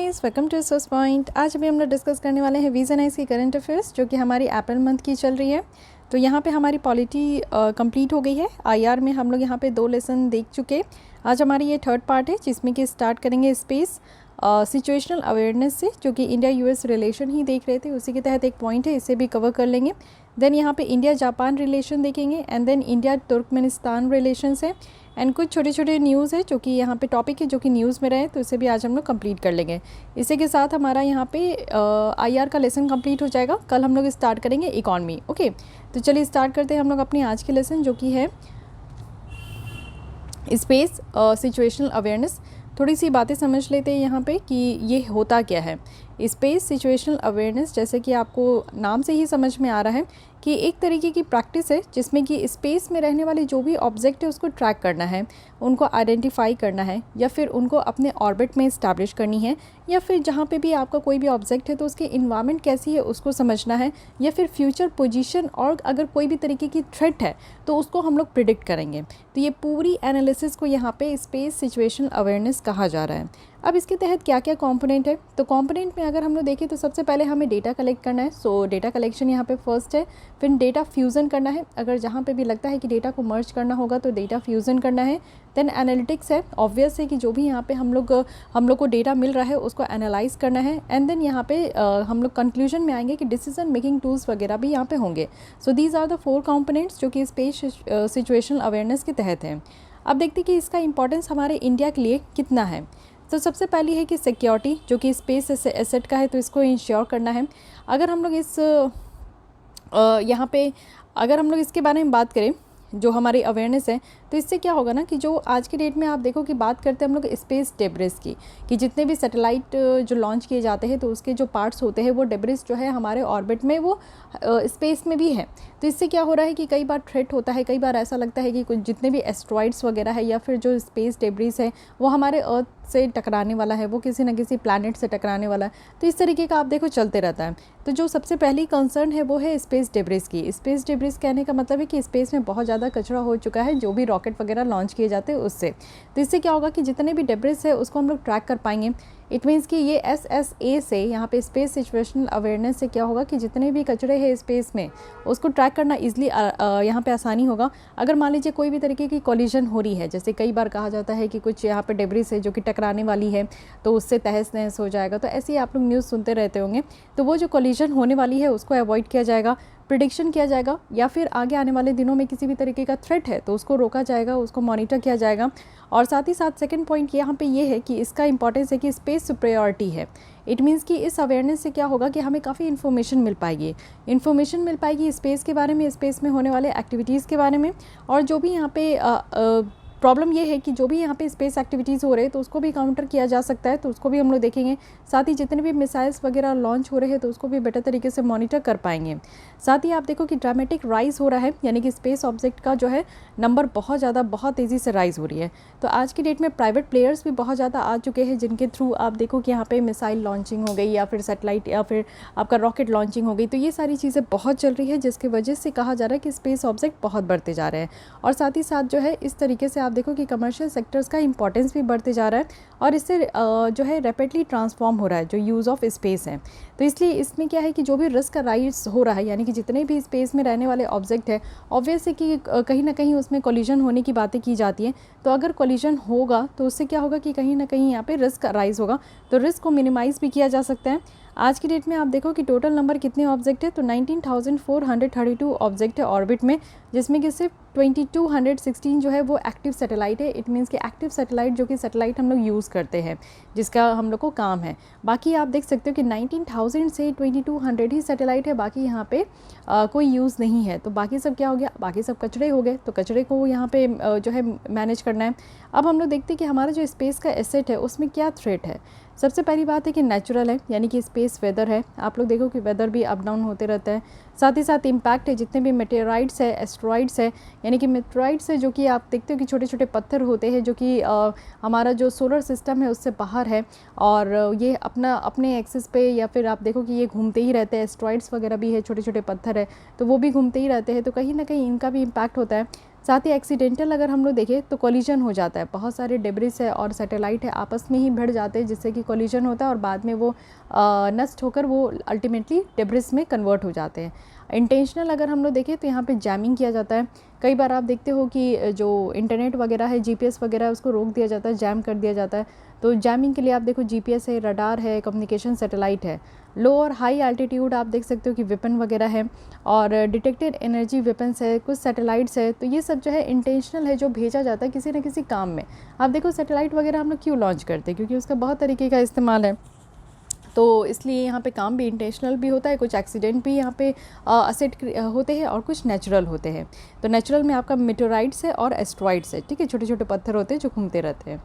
Guys, welcome to source point. आज अभी हम लोग डिस्कस करने वाले हैं वीज़न आइस की करंट अफेयर्स जो कि हमारी अप्रैल मंथ की चल रही है। तो यहाँ पे हमारी पॉलिटी कंप्लीट हो गई है। आईआर में हम लोग यहाँ पे 2 लेसन देख चुके। आज हमारी ये थर्ड पार्ट है जिसमें कि स्टार्ट करेंगे स्पेस सिचुएशनल अवेयरनेस से, जो कि इंडिया यूएस रिलेशन ही देख रहे थे, उसी के तहत एक पॉइंट है, इसे भी कवर कर लेंगे। देन यहाँ पे इंडिया जापान रिलेशन देखेंगे and then India Turkmenistan relations है एंड कुछ छोटे छोटे न्यूज़ है जो कि यहाँ पे टॉपिक है जो कि न्यूज़ में रहे, तो इसे भी आज हम लोग कंप्लीट कर लेंगे। इसी के साथ हमारा यहाँ पे आईआर का लेसन कंप्लीट हो जाएगा। कल हम लोग स्टार्ट करेंगे इकॉनमी। ओके, तो चलिए स्टार्ट करते हैं हम लोग अपनी आज के लेसन जो कि है स्पेस सिचुएशनल अवेयरनेस। थोड़ी सी बातें समझ लेते हैं यहाँ पे कि ये होता क्या है। स्पेस सिचुएशनल अवेयरनेस, जैसे कि आपको नाम से ही समझ में आ रहा है कि एक तरीके की प्रैक्टिस है जिसमें कि स्पेस में रहने वाले जो भी ऑब्जेक्ट है उसको ट्रैक करना है, उनको आइडेंटिफाई करना है, या फिर उनको अपने ऑर्बिट में इस्टेब्लिश करनी है, या फिर जहाँ पे भी आपका कोई भी ऑब्जेक्ट है तो उसकी इन्वायरमेंट कैसी है उसको समझना है, या फिर फ्यूचर पोजीशन और अगर कोई भी तरीके की थ्रेट है तो उसको हम लोग प्रिडिक्ट करेंगे। तो ये पूरी एनालिसिस को यहाँ पे स्पेस सिचुएशनल अवेयरनेस कहा जा रहा है। अब इसके तहत क्या क्या कंपोनेंट है, तो कंपोनेंट में अगर हम लोग देखें तो सबसे पहले हमें डेटा कलेक्ट करना है। सो डेटा कलेक्शन यहाँ पे फर्स्ट है। फिर डेटा फ्यूज़न करना है, अगर जहाँ पे भी लगता है कि डेटा को मर्ज करना होगा तो डेटा फ्यूज़न करना है। देन एनालिटिक्स है, ऑब्वियस है कि जो भी यहाँ पे हम लोग को डेटा मिल रहा है उसको एनालाइज करना है। एंड देन यहाँ पे हम लोग कंक्लूजन में आएंगे कि डिसीजन मेकिंग टूल्स वगैरह भी यहाँ पे होंगे। So these are the 4 components जो कि स्पेस सिचुएशनल अवेयरनेस के तहत हैं। अब देखते हैं कि इसका इंपॉर्टेंस हमारे इंडिया के लिए कितना है। तो सबसे पहली है कि सिक्योरिटी, जो कि स्पेस एसेट का है, तो इसको इंश्योर करना है। अगर हम लोग इस यहाँ पे अगर हम लोग इसके बारे में बात करें जो हमारी अवेयरनेस है, तो इससे क्या होगा ना कि जो आज के डेट में आप देखो कि बात करते हैं हम लोग स्पेस डेब्रिस की, कि जितने भी सैटेलाइट जो लॉन्च किए जाते हैं तो उसके जो पार्ट्स होते हैं वो डेब्रिस जो है हमारे ऑर्बिट में वो स्पेस में भी है। तो इससे क्या हो रहा है कि कई बार थ्रेट होता है, कई बार ऐसा लगता है कि कुछ जितने भी एस्ट्रॉइड्स वगैरह है या फिर जो स्पेस डेब्रिस है वो हमारे अर्थ से टकराने वाला है, वो किसी न किसी प्लैनेट से टकराने वाला है। तो इस तरीके का आप देखो चलते रहता है। तो जो सबसे पहली कंसर्न है वो है स्पेस डेब्रिस की। स्पेस डेब्रिस कहने का मतलब है कि स्पेस में बहुत ज़्यादा कचरा हो चुका है जो भी रॉकेट वगैरह लॉन्च किए जाते हैं उससे। तो इससे क्या होगा कि जितने भी डेब्रिस है उसको हम लोग ट्रैक कर पाएंगे। इट मीन्स कि ये SSA से यहाँ पे स्पेस सिचुएशनल अवेयरनेस से क्या होगा कि जितने भी कचरे हैं स्पेस में उसको ट्रैक करना ईजिली यहाँ पे आसानी होगा। अगर मान लीजिए कोई भी तरीके की कोलिजन हो रही है, जैसे कई बार कहा जाता है कि कुछ यहाँ पे डेब्रिस है जो कि टकराने वाली है तो उससे तहस नहस हो जाएगा, तो ऐसे ही आप लोग न्यूज़ सुनते रहते होंगे। तो वो जो कोलिजन होने वाली है उसको अवॉइड किया जाएगा, प्रिडिक्शन किया जाएगा, या फिर आगे आने वाले दिनों में किसी भी तरीके का थ्रेट है तो उसको रोका जाएगा, उसको मॉनिटर किया जाएगा। और साथ ही साथ सेकंड पॉइंट यहाँ पे ये है कि इसका इंपॉर्टेंस है कि स्पेस सुपीरियॉरिटी है। इट मीन्स कि इस अवेयरनेस से क्या होगा कि हमें काफ़ी इन्फॉर्मेशन मिल पाएगी स्पेस के बारे में, स्पेस में होने वाले एक्टिविटीज़ के बारे में। और जो भी यहाँ पे प्रॉब्लम ये है कि जो भी यहाँ पे स्पेस एक्टिविटीज़ हो रहे हैं तो उसको भी काउंटर किया जा सकता है, तो उसको भी हम लोग देखेंगे। साथ ही जितने भी मिसाइल्स वगैरह लॉन्च हो रहे हैं तो उसको भी बेटर तरीके से मॉनिटर कर पाएंगे। साथ ही आप देखो कि ड्रामेटिक राइज हो रहा है, यानी कि स्पेस ऑब्जेक्ट का जो है नंबर बहुत तेज़ी से राइज हो रही है। तो आज की डेट में प्राइवेट प्लेयर्स भी बहुत ज़्यादा आ चुके हैं जिनके थ्रू आप देखो कि यहाँ पे मिसाइल लॉन्चिंग हो गई, या फिर सैटेलाइट, या फिर आपका रॉकेट लॉन्चिंग हो गई। तो ये सारी चीज़ें बहुत चल रही है जिसकी वजह से कहा जा रहा है कि स्पेस ऑब्जेक्ट बहुत बढ़ते जा रहे हैं। और साथ ही साथ जो है इस तरीके से आप देखो कि कमर्शियल सेक्टर्स का इंपॉर्टेंस भी बढ़ते जा रहा है, और इससे जो है रैपिडली ट्रांसफॉर्म हो रहा है जो यूज़ ऑफ स्पेस है। तो इसलिए इसमें क्या है कि जो भी रिस्क राइज हो रहा है, यानी कि जितने भी स्पेस में रहने वाले ऑब्जेक्ट है, ऑब्वियस है कि कहीं ना कहीं उसमें कोलिजन होने की बातें की जाती हैं। तो अगर कोलिजन होगा तो उससे क्या होगा कि कहीं ना कहीं यहाँ पे रिस्क राइज होगा, तो रिस्क को मिनिमाइज़ भी किया जा सकता है। आज की डेट में आप देखो कि टोटल नंबर कितने ऑब्जेक्ट है, तो 19,432 ऑब्जेक्ट है ऑर्बिट में, जिसमें कि सिर्फ 2216 जो है वो एक्टिव सैटेलाइट है। इट मीन्स कि एक्टिव सैटेलाइट जो कि सैटेलाइट हम लोग यूज़ करते हैं, जिसका हम लोग को काम है। बाकी आप देख सकते हो कि 19,000 से 2200 ही सैटेलाइट है, बाकी यहाँ पे कोई यूज़ नहीं है। तो बाकी सब क्या हो गया, बाकी सब कचरे हो गए, तो कचरे को यहाँ पे जो है मैनेज करना है। अब हम लोग देखते हैं कि हमारा जो स्पेस का एसेट है उसमें क्या थ्रेट है। सबसे पहली बात है कि नेचुरल है, यानी कि स्पेस वेदर है। आप लोग देखो कि वेदर भी अप डाउन होते रहता है। साथ ही साथ इम्पैक्ट है, जितने भी मेटेराइड्स है, एस्ट्रॉइड्स है, यानी कि मेटेराइड्स है जो कि आप देखते हो कि छोटे छोटे पत्थर होते हैं जो कि हमारा जो सोलर सिस्टम है उससे बाहर है, और ये अपने एक्सिस पे, या फिर आप देखो कि ये घूमते ही रहते हैं। एस्ट्रॉइड्स वगैरह भी है, छोटे छोटे पत्थर है, तो वो भी घूमते ही रहते हैं, तो कहीं ना कहीं इनका भी इम्पैक्ट होता है। साथ ही एक्सीडेंटल अगर हम लोग देखें तो कोलिजन हो जाता है, बहुत सारे डेब्रिस है और सैटेलाइट है आपस में ही भिड़ जाते हैं जिससे कि कोलिजन होता है और बाद में वो नष्ट होकर वो अल्टीमेटली डेब्रिस में कन्वर्ट हो जाते हैं। इंटेंशनल अगर हम लोग देखें तो यहाँ पे जैमिंग किया जाता है। कई बार आप देखते हो कि जो इंटरनेट वगैरह है, जीपीएस वगैरह है, उसको रोक दिया जाता है, जैम कर दिया जाता है। तो जैमिंग के लिए आप देखो जीपीएस है, रडार है, कम्युनिकेशन सैटेलाइट है। लो और हाई एल्टीट्यूड आप देख सकते हो कि वेपन वगैरह है और डिटेक्टेड एनर्जी वेपन्स है, कुछ सैटेलाइट्स है। तो ये सब जो है इंटेंशनल है, जो भेजा जाता है किसी न किसी काम में। आप देखो सैटेलाइट वगैरह हम लोग क्यों लॉन्च करते हैं, क्योंकि उसका बहुत तरीके का इस्तेमाल है, तो इसलिए यहाँ पे काम भी इंटेंशनल भी होता है। कुछ एक्सीडेंट भी यहाँ पे असेट होते हैं और कुछ नेचुरल होते हैं। तो नेचुरल में आपका मेटेराइट्स है और एस्ट्रॉइड्स है, ठीक है, छोटे छोटे पत्थर होते हैं जो घूमते रहते हैं।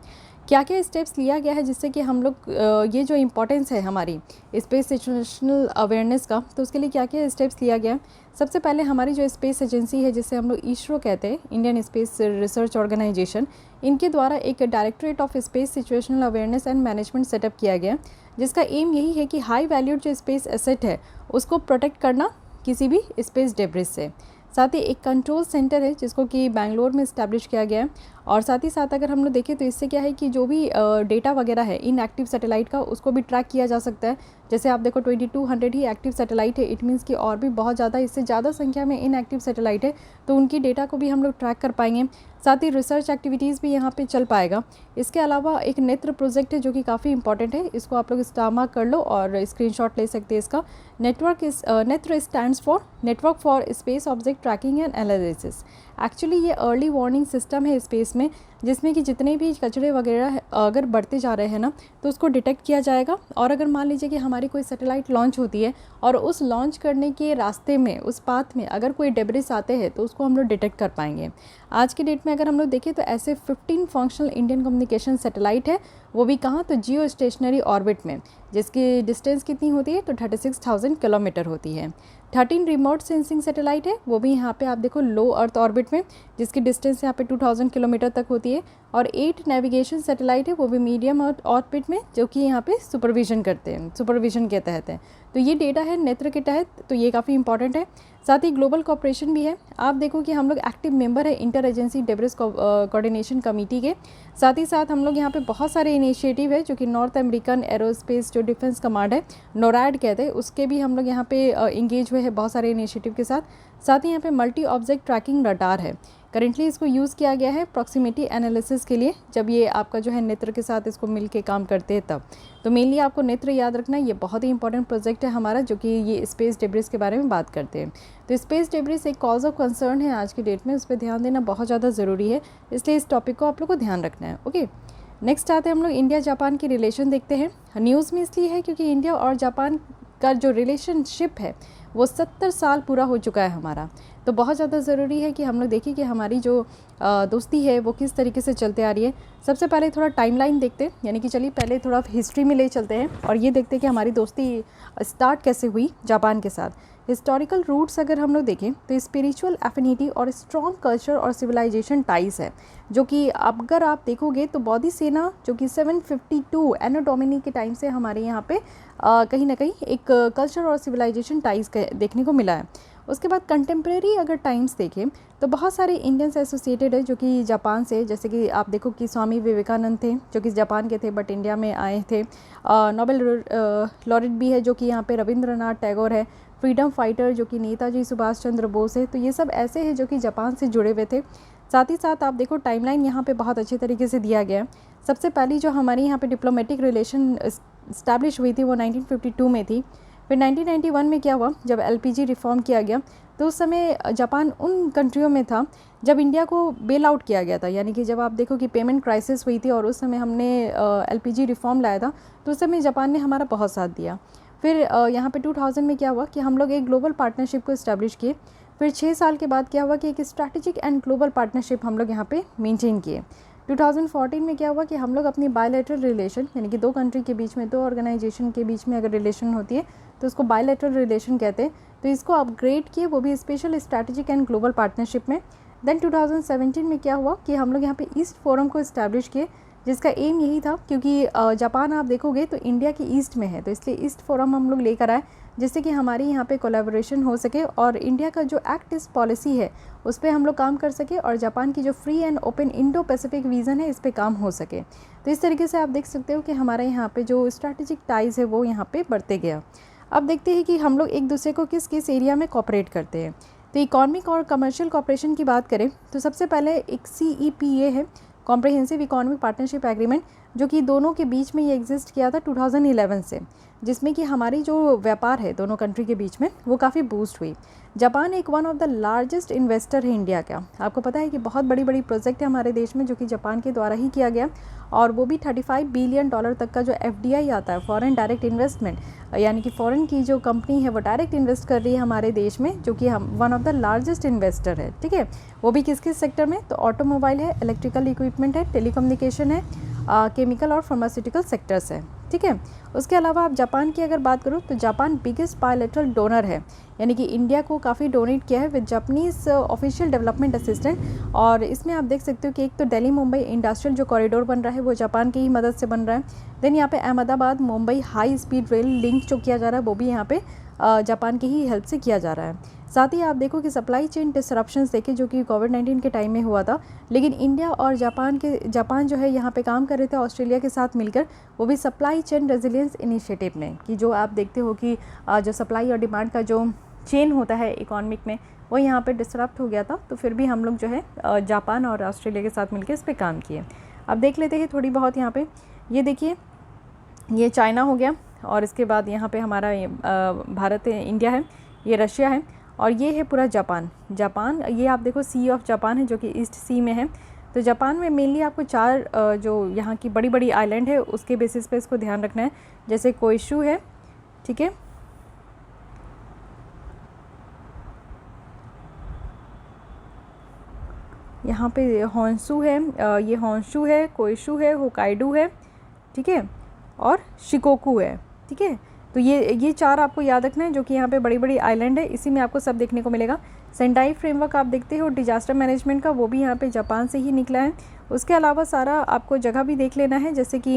क्या क्या स्टेप्स लिया गया है जिससे कि हम लोग ये जो इम्पोर्टेंस है हमारी स्पेस सिचुएशनल अवेयरनेस का, तो उसके लिए क्या क्या स्टेप्स लिया गया। सबसे पहले हमारी जो स्पेस एजेंसी है जिसे हम लोग इसरो कहते हैं, इंडियन स्पेस रिसर्च ऑर्गेनाइजेशन, इनके द्वारा एक directorate of space situational awareness and management setup किया गया, जिसका एम यही है कि हाई वैल्यूड जो स्पेस एसेट है उसको प्रोटेक्ट करना किसी भी स्पेस डेब्रिस से। साथ ही एक कंट्रोल सेंटर है जिसको कि बेंगलोर में इस्टेब्लिश किया गया है। और साथ ही साथ अगर हम लोग देखें तो इससे क्या है कि जो भी डेटा वगैरह है इनएक्टिव सैटेलाइट का, उसको भी ट्रैक किया जा सकता है। जैसे आप देखो 2200 ही एक्टिव सैटेलाइट है, इट मीन्स कि और भी बहुत ज़्यादा, इससे ज़्यादा संख्या में इनएक्टिव सैटेलाइट है, तो उनकी डेटा को भी हम लोग ट्रैक कर पाएंगे। साथ ही रिसर्च एक्टिविटीज़ भी यहाँ पे चल पाएगा। इसके अलावा एक नेत्र प्रोजेक्ट है जो कि काफ़ी इंपॉर्टेंट है, इसको आप लोग स्टार मार्क कर लो और स्क्रीनशॉट ले सकते हैं इसका। नेत्र stands for network for space object tracking and analysis. Actually ये अर्ली वार्निंग सिस्टम है स्पेस में, जिसमें कि जितने भी कचरे वगैरह अगर बढ़ते जा रहे हैं ना, तो उसको डिटेक्ट किया जाएगा। और अगर मान लीजिए कि हमारी कोई सैटेलाइट लॉन्च होती है और उस लॉन्च करने के रास्ते में, उस पाथ में अगर कोई डेब्रिस आते हैं तो उसको हम लोग डिटेक्ट कर पाएंगे। आज की डेट में अगर हम लोग देखें तो ऐसे 15 फंक्शनल इंडियन कम्युनिकेशन सैटेलाइट है, वो भी कहाँ, तो जियो स्टेशनरी ऑर्बिट में, जिसकी डिस्टेंस कितनी होती है, तो 36,000 किलोमीटर होती है। 13 रिमोट सेंसिंग सैटेलाइट है, वो भी यहाँ पे आप देखो लो अर्थ ऑर्बिट में, जिसकी डिस्टेंस यहाँ पे 2000 किलोमीटर तक होती है। और 8 नेविगेशन सैटेलाइट है, वो भी मीडियम ऑर्बिट में, जो कि यहाँ पे सुपरविजन करते हैं, सुपरविजन के तहत है। तो ये डेटा है नेत्र के तहत, तो ये काफ़ी इंपॉर्टेंट है। साथ ही ग्लोबल कोऑपरेशन भी है। आप देखो कि हम लोग एक्टिव मेंबर है inter agency debris coordination committee के। साथ ही साथ हम लोग यहाँ पे बहुत सारे इनिशिएटिव है, जो कि नॉर्थ अमेरिकन एरोस्पेस जो डिफेंस कमांड है, नोरैड कहते हैं, उसके भी हम लोग यहाँ पे इंगेज हुए हैं बहुत सारे इनिशिएटिव के साथ। साथ ही यहाँ पे मल्टी ऑब्जेक्ट ट्रैकिंग रडार है, करेंटली इसको यूज़ किया गया है प्रॉक्सिमिटी एनालिसिस के लिए, जब ये आपका जो है नेत्र के साथ इसको मिल के काम करते हैं तब। तो मेनली आपको नेत्र याद रखना, ये बहुत ही इंपॉर्टेंट प्रोजेक्ट है हमारा, जो कि ये स्पेस डेब्रिस के बारे में बात करते हैं। तो स्पेस डेब्रिस एक कॉज ऑफ कंसर्न है आज की डेट में, उस पर ध्यान देना बहुत ज़्यादा ज़रूरी है, इसलिए इस टॉपिक को आप लोग को ध्यान रखना है। ओके, नेक्स्ट आते हैं हम लोग इंडिया जापान की रिलेशन देखते हैं। न्यूज़ में इसलिए है क्योंकि इंडिया और जापान का जो रिलेशनशिप है वो 70 साल पूरा हो चुका है हमारा। तो बहुत ज़्यादा ज़रूरी है कि हम लोग देखें कि हमारी जो दोस्ती है वो किस तरीके से चलते आ रही है। सबसे पहले थोड़ा टाइमलाइन देखते हैं, यानी कि चलिए पहले थोड़ा हिस्ट्री में ले चलते हैं और ये देखते हैं कि हमारी दोस्ती स्टार्ट कैसे हुई जापान के साथ। हिस्टोरिकल रूट्स अगर हम लोग देखें तो स्पिरिचुअल एफिनिटी और स्ट्रॉन्ग कल्चर और सिविलाइजेशन टाइज है, जो कि अगर आप देखोगे तो बौद्ध सेना जो कि 752 एनो डोमिनी के टाइम से हमारे यहाँ पे कहीं ना कहीं एक कल्चर और सिविलाइजेशन टाइज देखने को मिला है। उसके बाद कंटेम्प्रेरी अगर टाइम्स देखें तो बहुत सारे इंडियंस एसोसिएटेड है जो कि जापान से, जैसे कि आप देखो कि स्वामी विवेकानंद थे जो कि जापान के थे बट इंडिया में आए थे। नोबेल लॉरेट भी है जो कि यहाँ पे रविंद्रनाथ टैगोर है। फ्रीडम फाइटर जो कि नेताजी सुभाष चंद्र बोस है। तो ये सब ऐसे हैं जो कि जापान से जुड़े हुए थे। साथ ही साथ आप देखो टाइमलाइन यहाँ पे बहुत अच्छे तरीके से दिया गया है। सबसे पहली जो हमारी यहाँ पे डिप्लोमेटिक रिलेशन इस्टेब्लिश हुई थी वो 1952 में थी। फिर 1991 में क्या हुआ, जब LPG रिफॉर्म किया गया तो उस समय जापान उन कंट्रियों में था जब इंडिया को बेल आउट किया गया था, यानी कि जब आप देखो कि पेमेंट क्राइसिस हुई थी और उस समय हमने LPG रिफॉर्म लाया था, तो उस समय जापान ने हमारा बहुत साथ दिया। फिर यहाँ पे 2000 में क्या हुआ कि हम लोग एक ग्लोबल पार्टनरशिप को इस्टेब्लिश किए। फिर 6 साल के बाद क्या हुआ कि एक स्ट्रैटेजिक एंड ग्लोबल पार्टनरशिप हम लोग यहाँ पे मेंटेन किए। 2014 में क्या हुआ कि हम लोग अपनी बायलैटरल रिलेशन, यानी कि दो कंट्री के बीच में, दो ऑर्गेनाइजेशन के बीच में अगर रिलेशन होती है तो उसको बायलैटरल रिलेशन कहते हैं, तो इसको अपग्रेड किए, वो भी special strategic and global partnership में। देन 2017 में क्या हुआ कि हम लोग यहाँ पे ईस्ट फोरम को इस्टेब्लिश किए, जिसका एम यही था, क्योंकि जापान आप देखोगे तो इंडिया के ईस्ट में है, तो इसलिए ईस्ट फोरम हम लोग लेकर आए जिससे कि हमारी यहाँ पे कोलैबोरेशन हो सके और इंडिया का जो एक्ट ईस्ट पॉलिसी है उस पर हम लोग काम कर सके और जापान की जो free and open Indo Pacific vision है इस पर काम हो सके। तो इस तरीके से आप देख सकते हो कि हमारे यहाँ पे जो स्ट्रैटेजिक टाइज़ है वो यहाँ पे बढ़ते गया। अब देखते हैं कि हम लोग एक दूसरे को किस किस एरिया में कॉपरेट करते हैं। तो इकॉनमिक और कमर्शियल कॉपरेशन की बात करें तो सबसे पहले एक CEPA है, कॉम्प्रिहेंसिव इकोनॉमिक पार्टनरशिप एग्रीमेंट, जो कि दोनों के बीच में ये एग्जिस्ट किया था 2011 से, जिसमें कि हमारी जो व्यापार है दोनों कंट्री के बीच में वो काफ़ी बूस्ट हुई। जापान एक one of the largest investor है इंडिया का। आपको पता है कि बहुत बड़ी बड़ी प्रोजेक्ट है हमारे देश में जो कि जापान के द्वारा ही किया गया, और वो भी $35 बिलियन तक का जो FDI आता है, फॉरेन डायरेक्ट इन्वेस्टमेंट, यानी कि फ़ॉरेन की जो कंपनी है वो डायरेक्ट इन्वेस्ट कर रही है हमारे देश में, जो कि हम one of the largest investor है। ठीक है, वो भी किस किस सेक्टर में, तो ऑटोमोबाइल है, इलेक्ट्रिकल इक्विपमेंट है, टेलीकम्युनिकेशन है, केमिकल और फार्मास्यूटिकल सेक्टर्स है। ठीक है, उसके अलावा आप जापान की अगर बात करूँ तो जापान बिगेस्ट बायलैटरल डोनर है, यानी कि इंडिया को काफ़ी डोनेट किया है with Japanese official development assistant. और इसमें आप देख सकते हो कि एक तो दिल्ली मुंबई इंडस्ट्रियल जो कॉरिडोर बन रहा है वो जापान की ही मदद से बन रहा है। देन यहाँ पे Ahmedabad Mumbai high speed rail link जो किया जा रहा है वो भी यहाँ पे जापान की ही हेल्प से किया जा रहा है। साथ ही आप देखो कि सप्लाई चेन डिसरप्शंस देखे जो कि कोविड-19 के टाइम में हुआ था, लेकिन इंडिया और जापान जो है यहाँ पे काम कर रहे थे ऑस्ट्रेलिया के साथ मिलकर, वो भी सप्लाई चेन रेजिलियंस इनिशिएटिव में, कि जो आप देखते हो कि जो सप्लाई और डिमांड का जो चेन होता है इकोनॉमिक में वो यहाँ पे डिसरप्ट हो गया था, तो फिर भी हम लोग जो है जापान और ऑस्ट्रेलिया के साथ मिलकर इस पर काम किए। अब देख लेते हैं थोड़ी बहुत यहाँ पे, ये देखिए ये चाइना हो गया, और इसके बाद यहाँ पे हमारा भारत है, इंडिया है, ये रशिया है, और ये है पूरा जापान। ये आप देखो सी ऑफ जापान है जो कि ईस्ट सी में है। तो जापान में मेनली आपको 4 जो यहाँ की बड़ी बड़ी आइलैंड है उसके बेसिस पे इसको ध्यान रखना है, जैसे कोइशू है, ठीक है, यहाँ पे होन्शु है, ये होन्शु है, कोइशू है, होकाइडो है, ठीक है, और शिकोकू है। ठीक है, तो ये 4 आपको याद रखना है जो कि यहाँ पे बड़ी बड़ी आइलैंड है, इसी में आपको सब देखने को मिलेगा। सेंडाई फ्रेमवर्क आप देखते हो डिजास्टर मैनेजमेंट का, वो भी यहाँ पे जापान से ही निकला है। उसके अलावा सारा आपको जगह भी देख लेना है, जैसे कि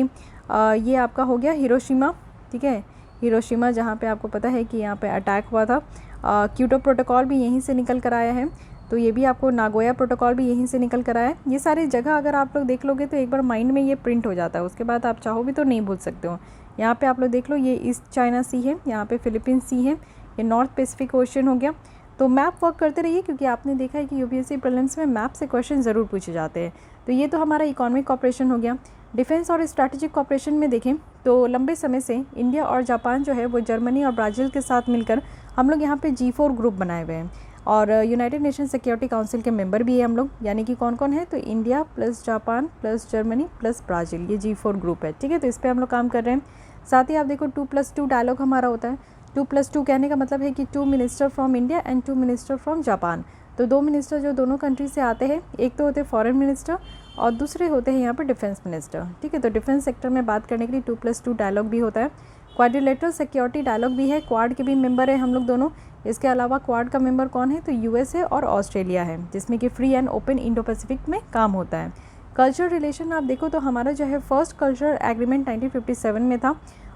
ये आपका हो गया हिरोशिमा, ठीक है, हिरोशिमा जहाँ पे आपको पता है कि यहाँ पे अटैक हुआ था। क्योटो प्रोटोकॉल भी यहीं से निकल कर आया है, तो ये भी आपको नागोया प्रोटोकॉल भी यहीं से निकल कर आया है। ये सारी जगह अगर आप लोग देख लोगे तो एक बार माइंड में ये प्रिंट हो जाता है, उसके बाद आप चाहो भी तो नहीं भूल सकते हो। यहाँ पे आप लोग देख लो, ये ईस्ट चाइना सी है, यहाँ पे फिलीपींस सी है, ये नॉर्थ पैसिफिक ओशन हो गया। तो मैप वर्क करते रहिए, क्योंकि आपने देखा है कि यूपीएससी प्रीलिम्स में मैप से क्वेश्चन ज़रूर पूछे जाते हैं। तो ये तो हमारा इकोनॉमिक कॉपरेशन हो गया। डिफेंस और स्ट्रैटेजिक कॉपरेशन में देखें तो लंबे समय से इंडिया और जापान जो है वो जर्मनी और ब्राज़ील के साथ मिलकर हम लोग यहाँ पे G4 ग्रुप बनाए हुए हैं, और यूनाइटेड नेशन सिक्योरिटी काउंसिल के मेंबर भी है हम लोग, यानी कि कौन कौन है, तो India plus Japan plus Germany plus Brazil, ये G4 ग्रुप है। ठीक है, तो इस पर हम लोग काम कर रहे हैं। साथ ही आप देखो 2+2 डायलॉग हमारा होता है। 2+2 कहने का मतलब है कि 2 minister from India and 2 minister from Japan. तो 2 मिनिस्टर जो दोनों कंट्री से आते हैं, एक तो होते हैं फॉरेन मिनिस्टर और दूसरे होते हैं यहाँ पर डिफेंस मिनिस्टर। ठीक है, तो डिफेंस सेक्टर में बात करने के लिए 2+2 डायलॉग भी होता है। क्वाड्रिलेटरल सिक्योरिटी डायलॉग भी है, क्वाड के भी मेंबर है हम लोग दोनों। इसके अलावा क्वाड का मेंबर कौन है, तो US है और ऑस्ट्रेलिया है, जिसमें कि free and open Indo Pacific में काम होता है। कल्चर रिलेशन आप देखो तो हमारा जो है फर्स्ट कल्चर एग्रीमेंट 1957 में था,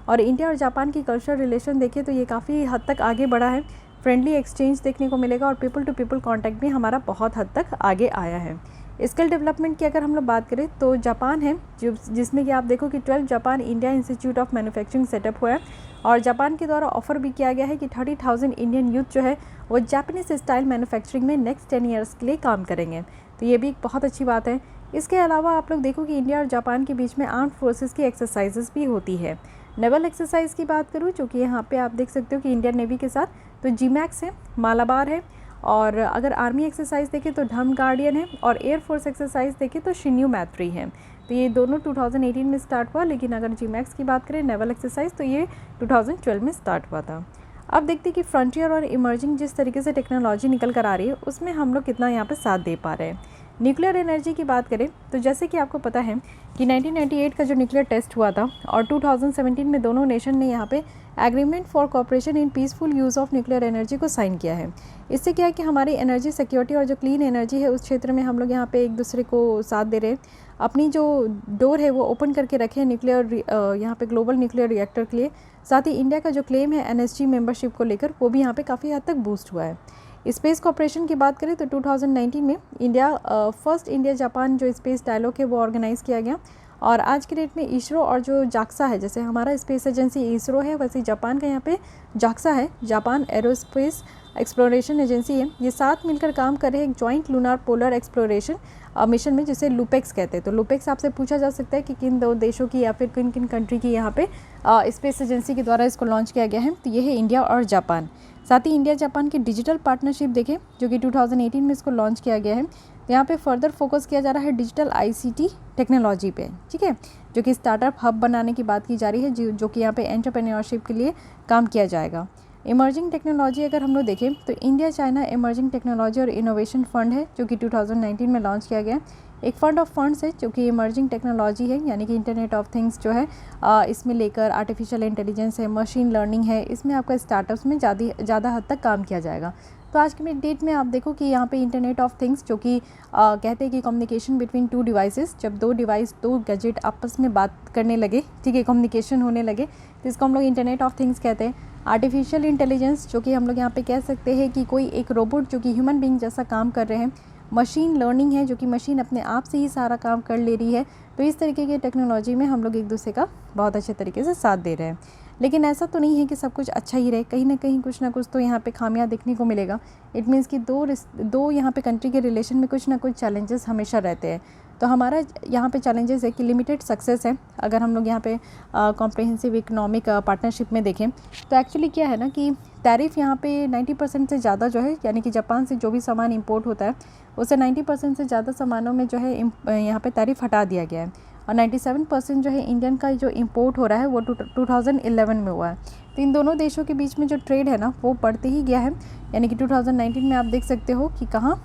और इंडिया और जापान की कल्चर रिलेशन देखें तो ये काफ़ी हद तक आगे बढ़ा है। फ्रेंडली एक्सचेंज देखने को मिलेगा, और पीपल टू पीपल कॉन्टैक्ट भी हमारा बहुत हद तक आगे आया है। स्किल डेवलपमेंट की अगर हम लोग बात करें तो जापान है जिसमें कि आप देखो कि 12 Japan India institute of manufacturing setup हुआ है, और जापान के द्वारा ऑफर भी किया गया है कि 30,000 इंडियन यूथ जो है वो जापानीज स्टाइल मैन्युफैक्चरिंग में नेक्स्ट 10 ईयर्स के लिए काम करेंगे। तो ये भी एक बहुत अच्छी बात है। इसके अलावा आप लोग देखो कि इंडिया और जापान के बीच में आर्म्ड फोर्सेस की एक्सरसाइजेस भी होती है। नेवल एक्सरसाइज की बात करूँ, जो कि यहाँ पे आप देख सकते हो कि इंडियन नेवी के साथ तो GMAX है, मालाबार है, और अगर आर्मी एक्सरसाइज देखें तो धर्म गार्डियन है, और एयरफोर्स एक्सरसाइज देखें तो शिन्यू मैत्री है। तो ये दोनों 2018 में स्टार्ट हुआ, लेकिन अगर GMAX की बात करें नेवल एक्सरसाइज तो ये 2012 में स्टार्ट हुआ था। अब देखते हैं कि फ्रंटियर और इमर्जिंग जिस तरीके से टेक्नोलॉजी निकल कर आ रही है उसमें हम लोग कितना यहाँ पर साथ दे पा रहे हैं। न्यूक्लियर एनर्जी की बात करें तो जैसे कि आपको पता है कि 1998 का जो न्यूक्लियर टेस्ट हुआ था, और 2017 में दोनों नेशन ने यहाँ पे agreement for cooperation in peaceful use of nuclear energy को साइन किया है। इससे क्या है कि हमारी एनर्जी सिक्योरिटी और जो क्लीन एनर्जी है उस क्षेत्र में हम लोग यहाँ पे एक दूसरे को साथ दे रहे हैं। अपनी जो डोर है वो ओपन करके रखे हैं न्यूक्लियर यहाँ पे ग्लोबल न्यूक्लियर रिएक्टर के लिए। साथ ही इंडिया का जो क्लेम है NSG मेंबरशिप को लेकर वो भी यहाँ पे काफ़ी हद तक बूस्ट हुआ है। स्पेस कॉपरेशन की बात करें तो 2019 में फर्स्ट इंडिया जापान जो स्पेस डायलॉग है वो ऑर्गेनाइज़ किया गया। और आज के डेट में इसरो और जो जाक्सा है, जैसे हमारा स्पेस एजेंसी इसरो है वैसे जापान का यहाँ पे जाक्सा है, जापान एरोस्पेस एक्सप्लोरेशन एजेंसी है, ये साथ मिलकर काम कर रहे हैं एक joint lunar polar exploration mission में, जिसे लूपेक्स कहते हैं। तो लूपेक्स आपसे पूछा जा सकता है कि किन दो देशों की या फिर किन किन कंट्री की यहाँ पे स्पेस एजेंसी के द्वारा इसको लॉन्च किया गया है। तो ये है इंडिया और जापान। साथ ही इंडिया जापान की डिजिटल पार्टनरशिप देखें जो कि 2018 में इसको लॉन्च किया गया है। तो यहाँ पे फर्दर फोकस किया जा रहा है डिजिटल ICT टेक्नोलॉजी पे, ठीक है, जो कि स्टार्टअप हब बनाने की बात की जा रही है, जो कि यहाँ पे एंटरप्रेन्योरशिप के लिए काम किया जाएगा। इमर्जिंग टेक्नोलॉजी अगर हम लोग देखें तो इंडिया चाइना इमर्जिंग टेक्नोलॉजी और इनोवेशन फंड है जो कि 2019 में लॉन्च किया गया। एक फंड ऑफ फंड्स है जो कि इमर्जिंग टेक्नोलॉजी है, यानी कि इंटरनेट ऑफ थिंग्स जो है इसमें लेकर आर्टिफिशियल इंटेलिजेंस है, मशीन लर्निंग है, इसमें आपका स्टार्टअप्स में ज़्यादा हद तक काम किया जाएगा। तो आज की डेट में आप देखो कि यहाँ पे इंटरनेट ऑफ थिंग्स जो कि कहते हैं कि कम्युनिकेशन बिटवीन टू डिवाइसेस, जब दो गैजेट आपस में बात करने लगे, ठीक है, कम्युनिकेशन होने लगे, तो इसको हम लोग इंटरनेट ऑफ थिंग्स कहते हैं। आर्टिफिशियल इंटेलिजेंस जो कि हम लोग यहाँ पे कह सकते हैं कि कोई एक रोबोट जो कि ह्यूमन बीइंग जैसा काम कर रहे हैं। मशीन लर्निंग है जो कि मशीन अपने आप से ही सारा काम कर ले रही है। तो इस तरीके की टेक्नोलॉजी में हम लोग एक दूसरे का बहुत अच्छे तरीके से साथ दे रहे हैं। लेकिन ऐसा तो नहीं है कि सब कुछ अच्छा ही रहे, कहीं ना कहीं कुछ ना कुछ तो यहाँ पे खामियां देखने को मिलेगा। इट मीन्स कि दो यहाँ पे कंट्री के रिलेशन में कुछ ना कुछ चैलेंजेस हमेशा रहते हैं। तो हमारा यहाँ पे चैलेंजेस है कि लिमिटेड सक्सेस है। अगर हम लोग यहाँ पे कॉम्प्रिहेंसिव इकोनॉमिक पार्टनरशिप में देखें तो एक्चुअली क्या है ना कि टैरिफ यहाँ पे 90% से ज़्यादा जो है, यानी कि जापान से जो भी सामान इंपोर्ट होता है उससे 90% से ज़्यादा सामानों में जो है यहाँ पे टैरिफ हटा दिया गया है। और 97% जो है इंडियन का जो इंपोर्ट हो रहा है वो 2011 में हुआ है। तो इन दोनों देशों के बीच में जो ट्रेड है ना वो बढ़ते ही गया है, यानी कि 2019 में आप देख सकते हो कि कहाँ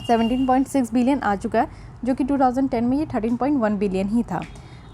17.6 बिलियन आ चुका है, जो कि 2010 में ये 13.1 बिलियन ही था।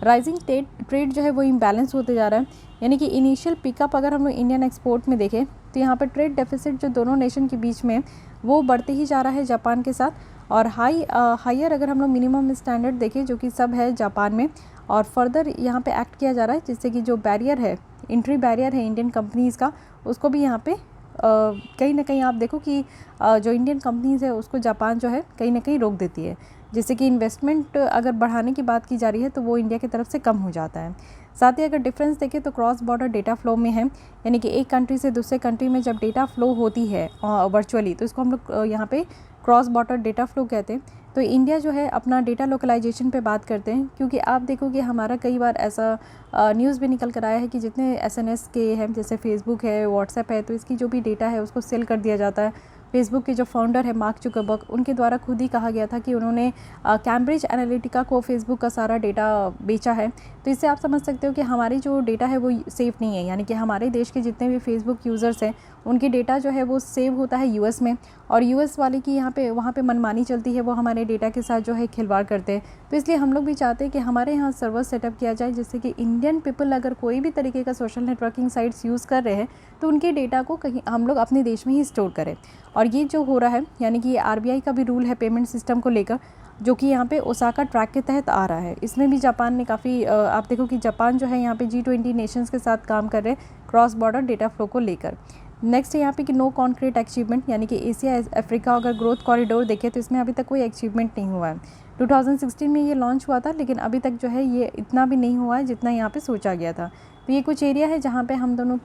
राइजिंग ट्रेड जो है वो इम्बैलेंस होते जा रहा है, यानी कि इनिशियल पिकअप अगर हम लोग इंडियन एक्सपोर्ट में देखें तो यहाँ पर ट्रेड डेफिसिट जो दोनों नेशन के बीच में वो बढ़ते ही जा रहा है जापान के साथ। और हायर अगर हम लोग मिनिमम स्टैंडर्ड देखें जो कि सब है जापान में, और फर्दर यहाँ पे एक्ट किया जा रहा है जिससे कि जो बैरियर है, एंट्री बैरियर है इंडियन कंपनीज़ का, उसको भी यहाँ पे कहीं ना कहीं आप देखो कि जो इंडियन कंपनीज़ है उसको जापान जो है कहीं ना कहीं रोक देती है, जिससे कि इन्वेस्टमेंट अगर बढ़ाने की बात की जा रही है तो वो इंडिया की तरफ से कम हो जाता है। साथ ही अगर डिफरेंस देखें तो क्रॉस बॉर्डर डेटा फ्लो में है, यानी कि एक कंट्री से दूसरे कंट्री में जब डेटा फ्लो होती है वर्चुअली, तो इसको हम लोग यहाँ पे क्रॉस बॉर्डर डेटा फ्लो कहते हैं। तो इंडिया जो है अपना डेटा लोकलाइजेशन पे बात करते हैं, क्योंकि आप देखो कि हमारा कई बार ऐसा न्यूज़ भी निकल कर आया है कि जितने SNS के हैं, जैसे फेसबुक है, व्हाट्सएप है, तो इसकी जो भी डेटा है उसको सेल कर दिया जाता है। फेसबुक के जो फाउंडर है मार्क जुकरबर्ग, उनके द्वारा खुद ही कहा गया था कि उन्होंने कैम्ब्रिज एनालिटिका को फेसबुक का सारा डेटा बेचा है। तो इससे आप समझ सकते हो कि हमारी जो डेटा है वो सेफ़ नहीं है, यानी कि हमारे देश के जितने भी फेसबुक यूज़र्स हैं उनकी डेटा जो है वो सेव होता है US में, और US वाले की वहाँ पे मनमानी चलती है, वो हमारे डेटा के साथ जो है खिलवाड़ करते हैं। तो इसलिए हम लोग भी चाहते हैं कि हमारे यहाँ सर्वर सेटअप किया जाए, जिससे कि इंडियन पीपल अगर कोई भी तरीके का सोशल नेटवर्किंग साइट्स यूज़ कर रहे हैं तो उनके डेटा को कहीं हम लोग अपने देश में ही स्टोर करें। और ये जो हो रहा है, यानी कि ये RBI का भी रूल है पेमेंट सिस्टम को लेकर, जो कि यहाँ पे ओसाका ट्रैक के तहत आ रहा है। इसमें भी जापान ने काफ़ी आप देखो कि जापान जो है यहाँ पे G20 नेशंस के साथ काम कर रहे हैं क्रॉस बॉर्डर डेटा फ्लो को लेकर। नेक्स्ट है यहाँ पे कि नो कॉन्क्रीट अचीवमेंट, यानी कि एशिया अफ्रीका अगर ग्रोथ कॉरिडोर देखें तो इसमें अभी तक कोई अचीवमेंट नहीं हुआ है। 2016 में ये लॉन्च हुआ था, लेकिन अभी तक जो है ये इतना भी नहीं हुआ है जितना यहाँ पे सोचा गया था। तो ये कुछ एरिया है जहाँ पे हम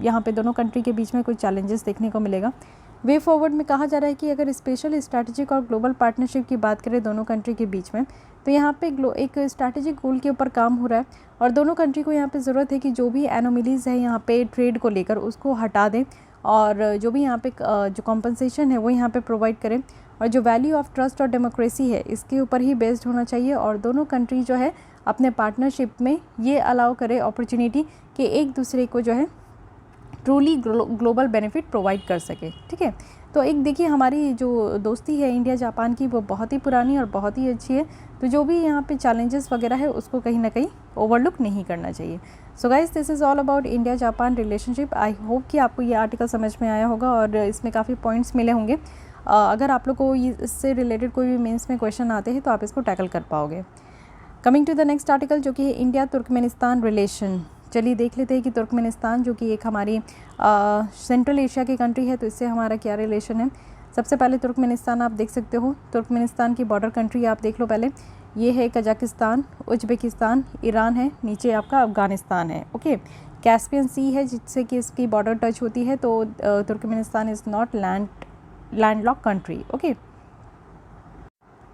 यहाँ पे दोनों कंट्री के बीच में कुछ चैलेंजेस देखने को मिलेगा। वे फॉरवर्ड में कहा जा रहा है कि अगर स्पेशल स्ट्रैटेजिक और ग्लोबल पार्टनरशिप की बात करें दोनों कंट्री के बीच में, तो यहाँ पे एक स्ट्रैटेजिक गोल के ऊपर काम हो रहा है, और दोनों कंट्री को यहाँ पे ज़रूरत है कि जो भी एनोमलीज़ है यहाँ पे ट्रेड को लेकर उसको हटा दें, और जो भी यहाँ पे जो कॉम्पनसेशन है वो यहाँ पे प्रोवाइड करें, और जो वैल्यू ऑफ ट्रस्ट और डेमोक्रेसी है इसके ऊपर ही बेस्ड होना चाहिए। और दोनों कंट्री जो है अपने पार्टनरशिप में ये अलाउ करे अपॉर्चुनिटी कि एक दूसरे को जो है ट्रूली ग्लोबल बेनिफिट प्रोवाइड कर सके, ठीक है। तो एक देखिए हमारी जो दोस्ती है इंडिया जापान की वो बहुत ही पुरानी और बहुत ही अच्छी है। तो जो भी यहाँ पे चैलेंजेस वगैरह है उसको कहीं ना कहीं ओवरलुक नहीं करना चाहिए। So guys, this is all about India Japan relationship. I hope कि आपको ये आर्टिकल समझ में आया होगा और इसमें काफ़ी पॉइंट्स मिले होंगे। अगर आप लोग को इससे रिलेटेड कोई भी मेंस में क्वेश्चन आते हैं तो आप इसको टैकल कर पाओगे। Coming to the next article जो कि है इंडिया तुर्कमेनिस्तान रिलेशन। चलिए देख लेते हैं कि तुर्कमेनिस्तान जो कि एक हमारी सेंट्रल एशिया की कंट्री है, तो इससे हमारा क्या रिलेशन है। सबसे पहले तुर्कमेनिस्तान आप देख सकते हो, तुर्कमेनिस्तान की बॉर्डर कंट्री आप देख लो पहले। ये है कजाकिस्तान, उज्बेकिस्तान, ईरान है, नीचे आपका अफ़गानिस्तान है। ओके, कैस्पियन सी है जिससे कि इसकी बॉर्डर टच होती है, तो Turkmenistan is not landlocked country. Okay,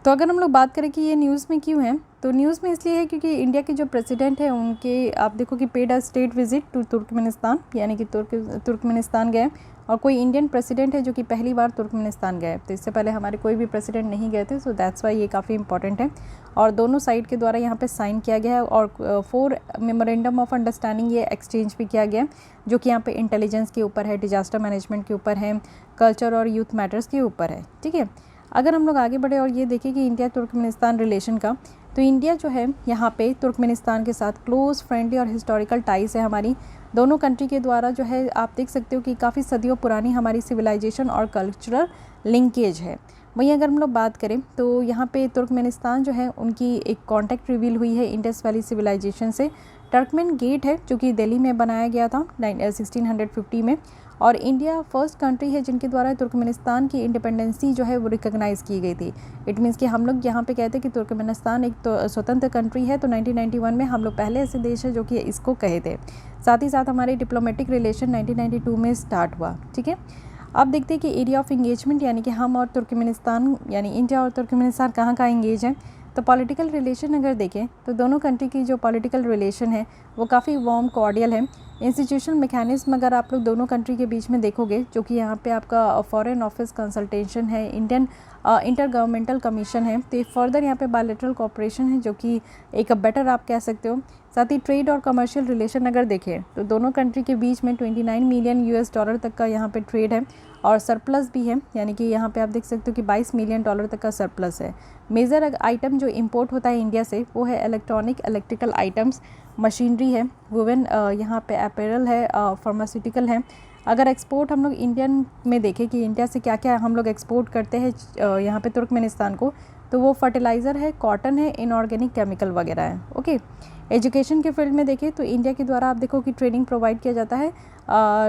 तो अगर हम लोग बात करें कि ये न्यूज़ में क्यों है, तो न्यूज़ में इसलिए है क्योंकि इंडिया के जो प्रेसिडेंट है उनके आप देखो कि paid a state visit to Turkmenistan, यानी कि तुर्कमेनिस्तान गए, और कोई इंडियन प्रेसिडेंट है जो कि पहली बार तुर्कमेनिस्तान गए। तो इससे पहले हमारे कोई भी प्रेसिडेंट नहीं गए थे, सो दैट्स वाई ये काफ़ी इंपॉर्टेंट है। और दोनों साइड के द्वारा यहाँ पे साइन किया गया है, और 4 मेमोरेंडम ऑफ अंडरस्टैंडिंग ये एक्सचेंज भी किया गया है, जो कि यहाँ पे इंटेलिजेंस के ऊपर है, डिजास्टर मैनेजमेंट के ऊपर है, कल्चर और यूथ मैटर्स के ऊपर है। ठीक है, अगर हम लोग आगे बढ़े और ये देखें कि इंडिया तुर्कमेनिस्तान रिलेशन का, तो इंडिया जो है यहाँ पे तुर्कमेनिस्तान के साथ क्लोज, फ्रेंडली और हिस्टोरिकल टाइज है हमारी। दोनों कंट्री के द्वारा जो है आप देख सकते हो कि काफ़ी सदियों पुरानी हमारी सिविलाइजेशन और कल्चरल लिंकेज है। वहीं अगर हम लोग बात करें तो यहाँ पे तुर्कमेनिस्तान जो है उनकी एक कॉन्टैक्ट रिवील हुई है इंडस वैली सिविलाइजेशन से। टर्कमेन गेट है जो कि दिल्ली में बनाया गया था 1650 में, और इंडिया फर्स्ट कंट्री है जिनके द्वारा तुर्कमेनिस्तान की इंडिपेंडेंसी जो है वो रिकॉग्नाइज़ की गई थी। इट मीन्स कि हम लोग यहाँ पे कहते हैं कि तुर्कमेनिस्तान एक तो स्वतंत्र कंट्री है, तो 1991 में हम लोग पहले ऐसे देश है जो कि इसको कहे थे। साथ ही साथ हमारे डिप्लोमेटिक रिलेशन 1992 में स्टार्ट हुआ। ठीक है, अब देखते हैं कि एरिया ऑफ इंगेजमेंट, यानी कि हम और तुर्कमेनिस्तान, यानी इंडिया और तुर्कमेनिस्तान कहाँ कहाँ इंगेज हैं। तो पॉलिटिकल रिलेशन अगर देखें तो दोनों कंट्री की जो पॉलिटिकल रिलेशन है वो काफ़ी वार्म कॉर्डियल है। इंस्टीट्यूशनल मैकेनिज्म अगर आप लोग दोनों कंट्री के बीच में देखोगे, जो कि यहाँ पे आपका फॉरेन ऑफिस कंसल्टेशन है, इंडियन इंटर गवर्नमेंटल कमीशन है, तो फर्दर यहाँ पे बायलैटरल कोऑपरेशन है जो कि एक बेटर आप कह सकते हो। साथ ही ट्रेड और कमर्शियल रिलेशन अगर देखें तो दोनों कंट्री के बीच में 29 मिलियन US$ तक का यहाँ पे ट्रेड है, और सरप्लस भी है, यानी कि यहाँ पे आप देख सकते हो कि $22 मिलियन तक का सरप्लस है। मेजर आइटम जो इंपोर्ट होता है इंडिया से वो है इलेक्ट्रिकल आइटम्स, मशीनरी है, वुमेन यहाँ पे अपैरल है, फार्मास्यूटिकल है। अगर एक्सपोर्ट हम लोग इंडियन में देखें कि इंडिया से क्या क्या हम लोग एक्सपोर्ट करते हैं यहाँ पे तुर्कमेनिस्तान को, तो वो फर्टिलाइज़र है, कॉटन है, इनऑर्गेनिक केमिकल वगैरह है। ओके, एजुकेशन के फील्ड में देखें तो इंडिया के द्वारा आप देखो कि ट्रेनिंग प्रोवाइड किया जाता है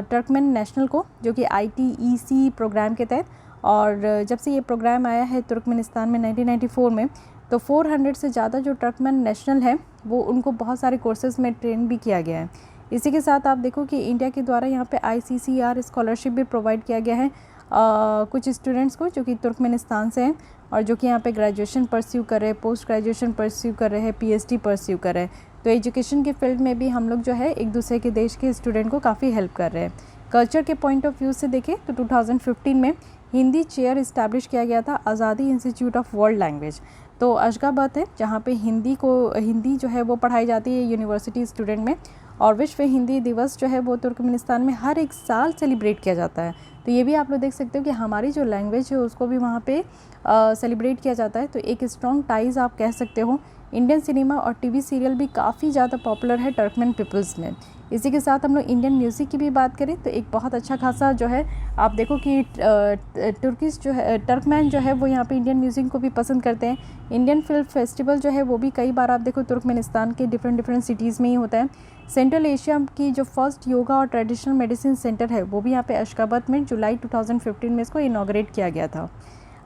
टर्कमेन नेशनल को, जो कि ITEC प्रोग्राम के तहत। और जब से ये प्रोग्राम आया है तुर्कमेनिस्तान में 1994 में, तो 400 से ज़्यादा जो टर्कमेन नेशनल है वो उनको बहुत सारे कोर्सेज़ में ट्रेन भी किया गया है। इसी के साथ आप देखो कि इंडिया के द्वारा यहाँ पे ICCR स्कॉलरशिप भी प्रोवाइड किया गया है कुछ स्टूडेंट्स को जो कि तुर्कमेनिस्तान से हैं, और जो कि यहाँ पे ग्रेजुएशन परस्यू कर रहे हैं, पोस्ट ग्रेजुएशन परस्यू कर रहे हैं, PhD परस्यू कर रहे हैं। तो एजुकेशन के फील्ड में भी हम लोग जो है एक दूसरे के देश के स्टूडेंट को काफ़ी हेल्प कर रहे हैं। कल्चर के पॉइंट ऑफ व्यू से देखें तो 2015 में हिंदी चेयर इस्टेब्लिश किया गया था आज़ादी इंस्टीट्यूट ऑफ वर्ल्ड लैंग्वेज। तो अशगाबाद है जहाँ पे हिंदी जो है वो पढ़ाई जाती है यूनिवर्सिटी स्टूडेंट में, और विश्व हिंदी दिवस जो है वो तुर्कमेनिस्तान में हर एक साल सेलिब्रेट किया जाता है। तो ये भी आप लोग देख सकते हो कि हमारी जो लैंग्वेज है उसको भी वहाँ पे सेलिब्रेट किया जाता है। तो एक स्ट्रॉन्ग टाइज़ आप कह सकते हो। इंडियन सिनेमा और TV सीरियल भी काफ़ी ज़्यादा पॉपुलर है टर्कमेन पीपल्स में। इसी के साथ हम लोग इंडियन म्यूज़िक की भी बात करें तो एक बहुत अच्छा खासा जो है आप देखो कि तुर्किश जो है टर्कमैन जो है वो यहाँ पे इंडियन म्यूज़िक को भी पसंद करते हैं। इंडियन फिल्म फेस्टिवल जो है वो भी कई बार आप देखो तुर्कमेनिस्तान के डिफरेंट सिटीज़ में ही होता है। सेंट्रल एशिया की जो फर्स्ट योगा और ट्रेडिशनल मेडिसिन सेंटर है वो भी यहाँ पे अशगाबाद में जुलाई 2015 में इसको इनॉग्रेट किया गया था।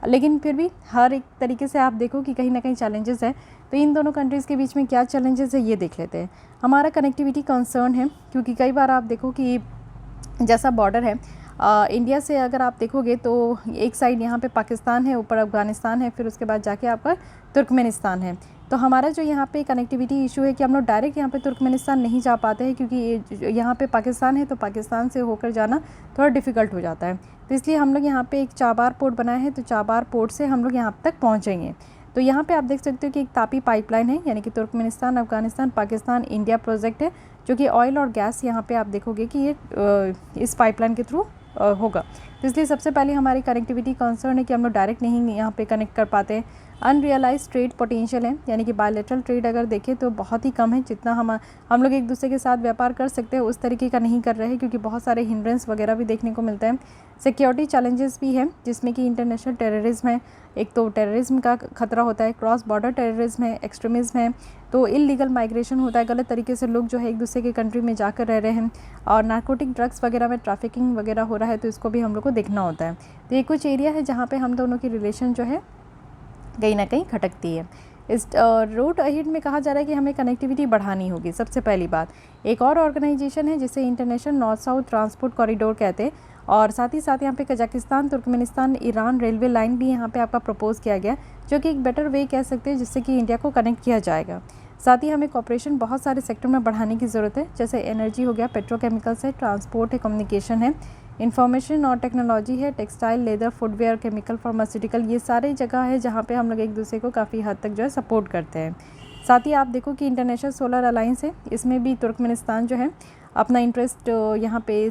लेकिन फिर भी हर एक तरीके से आप देखो कि कहीं ना कहीं चैलेंजेस हैं। तो इन दोनों कंट्रीज़ के बीच में क्या चैलेंजेस है ये देख लेते हैं। हमारा कनेक्टिविटी कंसर्न है, क्योंकि कई बार आप देखो कि जैसा बॉर्डर है इंडिया से अगर आप देखोगे तो एक साइड यहाँ पे पाकिस्तान है, ऊपर अफ़गानिस्तान है, फिर उसके बाद जाके आपका तुर्कमेनिस्तान है। तो हमारा जो यहाँ पे कनेक्टिविटी इशू है कि हम लोग डायरेक्ट यहाँ पे तुर्कमेनिस्तान नहीं जा पाते हैं, क्योंकि यहाँ पे पाकिस्तान है तो पाकिस्तान से होकर जाना थोड़ा डिफ़िकल्ट हो जाता है। तो इसलिए हम लोग यहाँ पे एक चाबार पोर्ट बनाया है, तो चाबार पोर्ट से हम लोग यहाँ तक पहुँचेंगे। तो यहाँ पे आप देख सकते हो कि एक तापी पाइपलाइन है, यानी कि Turkmenistan, Afghanistan, Pakistan, India project है, जो कि ऑयल और गैस यहाँ पे आप देखोगे कि ये इस पाइपलाइन के थ्रू होगा। तो इसलिए सबसे पहले हमारी कनेक्टिविटी कंसर्न है कि हम लोग डायरेक्ट नहीं यहाँ पे कनेक्ट कर पाते हैं। अनरियलाइज ट्रेड पोटेंशियल है, यानी कि बायलैटरल ट्रेड अगर देखें तो बहुत ही कम है। जितना हम लोग एक दूसरे के साथ व्यापार कर सकते हैं उस तरीके का नहीं कर रहे हैं, क्योंकि बहुत सारे हिंड्रेंस वगैरह भी देखने को मिलते हैं। सिक्योरिटी चैलेंजेस भी है, जिसमें कि इंटरनेशनल टेररिज्म है, एक तो टेररिज्म का खतरा होता है, क्रॉस बॉर्डर टेररिज्म है, एक्सट्रीमिज्म है, तो इलीगल माइग्रेशन होता है, गलत तरीके से लोग जो है एक दूसरे के कंट्री में जाकर रह रहे हैं, और नार्कोटिक ड्रग्स वगैरह में ट्रैफिकिंग वगैरह हो रहा है, तो इसको भी हम लोग को देखना होता है। तो ये कुछ एरिया है जहाँ पे हम दोनों की रिलेशन जो है कहीं ना कहीं खटकती है। इस रोड अहेड में कहा जा रहा है कि हमें कनेक्टिविटी बढ़ानी होगी। सबसे पहली बात, एक और ऑर्गेनाइजेशन है जिसे international north south transport corridor कहते हैं, और साथ ही साथ यहाँ पे Kazakhstan, Turkmenistan, Iran railway line भी यहाँ पे आपका प्रपोज किया गया, जो कि एक बेटर वे कह सकते हैं जिससे कि इंडिया को कनेक्ट किया जाएगा। साथ ही हमें कॉपरेशन बहुत सारे सेक्टर में बढ़ाने की ज़रूरत है, जैसे एनर्जी हो गया, पेट्रोकेमिकल्स है, ट्रांसपोर्ट है, कम्युनिकेशन है, इंफॉर्मेशन और टेक्नोलॉजी है, textile, leather, footwear, chemical, pharmaceutical, ये सारी जगह है जहाँ पे हम लोग एक दूसरे को काफ़ी हद तक जो है सपोर्ट करते हैं। साथ ही आप देखो कि इंटरनेशनल सोलर अलायंस है, इसमें भी तुर्कमेनिस्तान जो है अपना इंटरेस्ट यहाँ पे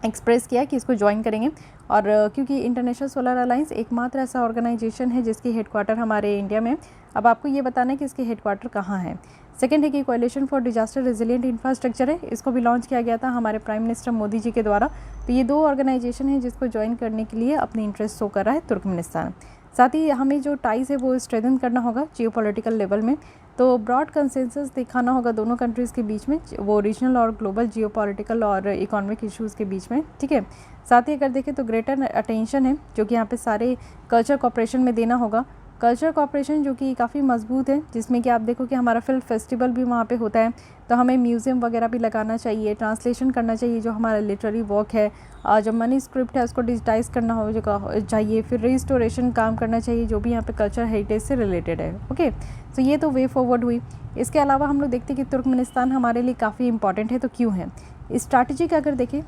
एक्सप्रेस किया कि इसको ज्वाइन करेंगे। और क्योंकि इंटरनेशनल सोलर अलायंस एकमात्र ऐसा ऑर्गेनाइजेशन है जिसकी हेडक्वार्टर हमारे इंडिया में। अब आपको ये बताना है कि इसकी हेडक्वार्टर कहाँ है। सेकंड है कि coalition for disaster resilient infrastructure है, इसको भी लॉन्च किया गया था हमारे प्राइम मिनिस्टर मोदी जी के द्वारा। तो ये 2 ऑर्गेनाइजेशन है जिसको ज्वाइन करने के लिए अपनी इंटरेस्ट शो कर रहा है तुर्कमेनिस्तान। साथ ही हमें जो टाइज़ है वो स्ट्रेंथन करना होगा जियोपॉलिटिकल लेवल में, तो ब्रॉड कंसेंसस दिखाना होगा दोनों कंट्रीज़ के बीच में, वो रीजनल और ग्लोबल जियोपॉलिटिकल और इकोनॉमिक इश्यूज़ के बीच में, ठीक है। साथ ही अगर देखें तो ग्रेटर अटेंशन है जो कि यहाँ पे सारे कल्चर कॉपरेशन में देना होगा। कल्चर कॉपरेशन जो कि काफ़ी मजबूत है, जिसमें कि आप देखो कि हमारा फिल्म फेस्टिवल भी वहाँ पे होता है, तो हमें म्यूज़ियम वगैरह भी लगाना चाहिए, ट्रांसलेशन करना चाहिए जो हमारा लिटरेरी वर्क है, जो मनी स्क्रिप्ट है उसको डिजिटाइज़ करना हो जो चाहिए, फिर रिस्टोरेशन काम करना चाहिए जो भी यहाँ पे कल्चर हेरिटेज से रिलेटेड है। ओके, तो ये तो वे फॉरवर्ड हुई। इसके अलावा हम लोग देखते हैं कि तुर्कमेनिस्तान हमारे लिए काफ़ी इंपॉर्टेंट है, तो क्यों है। स्ट्रैटेजिक अगर देखें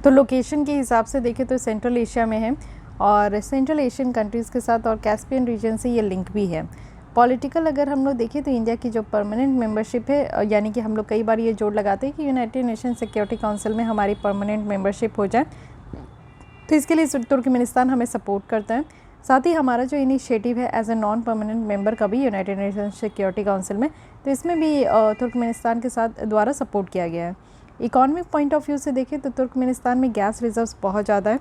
तो लोकेशन के हिसाब से देखें तो सेंट्रल एशिया में है, और सेंट्रल एशियन कंट्रीज़ के साथ और कैस्पियन रीजन से ये लिंक भी है। पॉलिटिकल अगर हम लोग देखें तो इंडिया की जो परमानेंट मेंबरशिप है, यानी कि हम लोग कई बार ये जोड़ लगाते हैं कि यूनाइटेड नेशन सिक्योरिटी काउंसिल में हमारी परमानेंट मेंबरशिप हो जाए, तो इसके लिए तुर्कमेनिस्तान हमें सपोर्ट करता है। साथ ही हमारा जो इनिशिएटिव है as a non permanent member का भी यूनाइटेड नेशन सिक्योरिटी काउंसिल में, तो इसमें भी तुर्कमेनिस्तान के साथ द्वारा सपोर्ट किया गया है। इकोनॉमिक पॉइंट ऑफ व्यू से देखें तो तुर्कमेनिस्तान में गैस रिजर्व्स बहुत ज़्यादा है,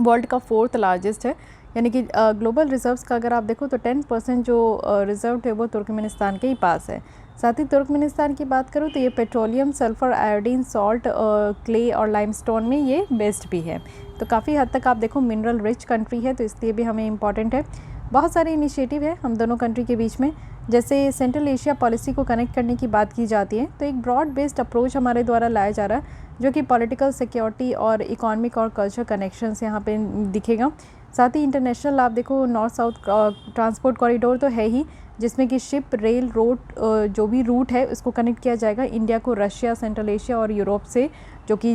वर्ल्ड का 4th लार्जेस्ट है, यानी कि ग्लोबल रिजर्व्स का अगर आप देखो तो 10% जो रिजर्व है वो तुर्कमेनिस्तान के ही पास है। साथ ही तुर्कमेनिस्तान की बात करूँ तो ये petroleum, sulphur, iodine, salt, clay और लाइमस्टोन में ये बेस्ट भी है, तो काफ़ी हद तक आप देखो मिनरल रिच कंट्री है, तो इसलिए भी हमें इम्पॉर्टेंट है। बहुत सारे इनिशिएटिव है हम दोनों कंट्री के बीच में, जैसे सेंट्रल एशिया पॉलिसी को कनेक्ट करने की बात की जाती है, तो एक ब्रॉड बेस्ड अप्रोच हमारे द्वारा लाया जा रहा है जो कि पॉलिटिकल, सिक्योरिटी और इकोनॉमिक और कल्चर कनेक्शंस यहाँ पे दिखेगा। साथ ही इंटरनेशनल आप देखो नॉर्थ साउथ ट्रांसपोर्ट कॉरिडोर तो है ही, जिसमें कि शिप, रेल, रोड जो भी रूट है उसको कनेक्ट किया जाएगा इंडिया को रशिया, सेंट्रल एशिया और यूरोप से, जो कि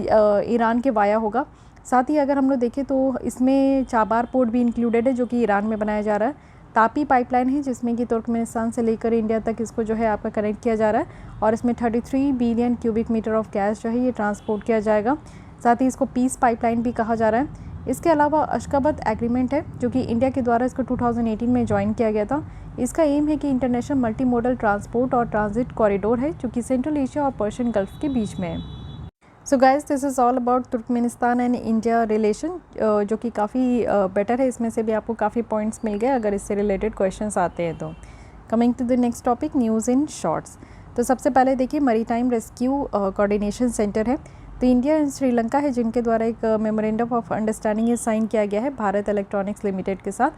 ईरान के वाया होगा। साथ ही अगर हम लोग देखें तो इसमें चाबार पोर्ट भी इंक्लूडेड है जो कि ईरान में बनाया जा रहा है। तापी पाइपलाइन है जिसमें कि तुर्कमेनिस्तान से लेकर इंडिया तक इसको जो है आपका कनेक्ट किया जा रहा है, और इसमें 33 billion cubic metre of gas जो है ये ट्रांसपोर्ट किया जाएगा। साथ ही इसको पीस पाइपलाइन भी कहा जा रहा है। इसके अलावा अशकाबत एग्रीमेंट है जो कि इंडिया के द्वारा इसको 2018 में ज्वाइन किया गया था। इसका एम है कि इंटरनेशनल मल्टी मोडल ट्रांसपोर्ट और ट्रांजिट कॉरिडोर है जो कि सेंट्रल एशिया और पर्शियन गल्फ के बीच में है। So guys this is all about Turkmenistan and India relation, जो कि काफ़ी बेटर है। इसमें से भी आपको काफ़ी पॉइंट्स मिल गए अगर इससे रिलेटेड क्वेश्चंस आते हैं तो। Coming to the next topic, news in shorts. तो सबसे पहले देखिए मैरीटाइम रेस्क्यू कोऑर्डिनेशन सेंटर है, तो इंडिया एंड श्रीलंका है जिनके द्वारा एक मेमोरेंडम ऑफ अंडरस्टैंडिंग ये साइन किया गया है भारत इलेक्ट्रॉनिक्स लिमिटेड के साथ,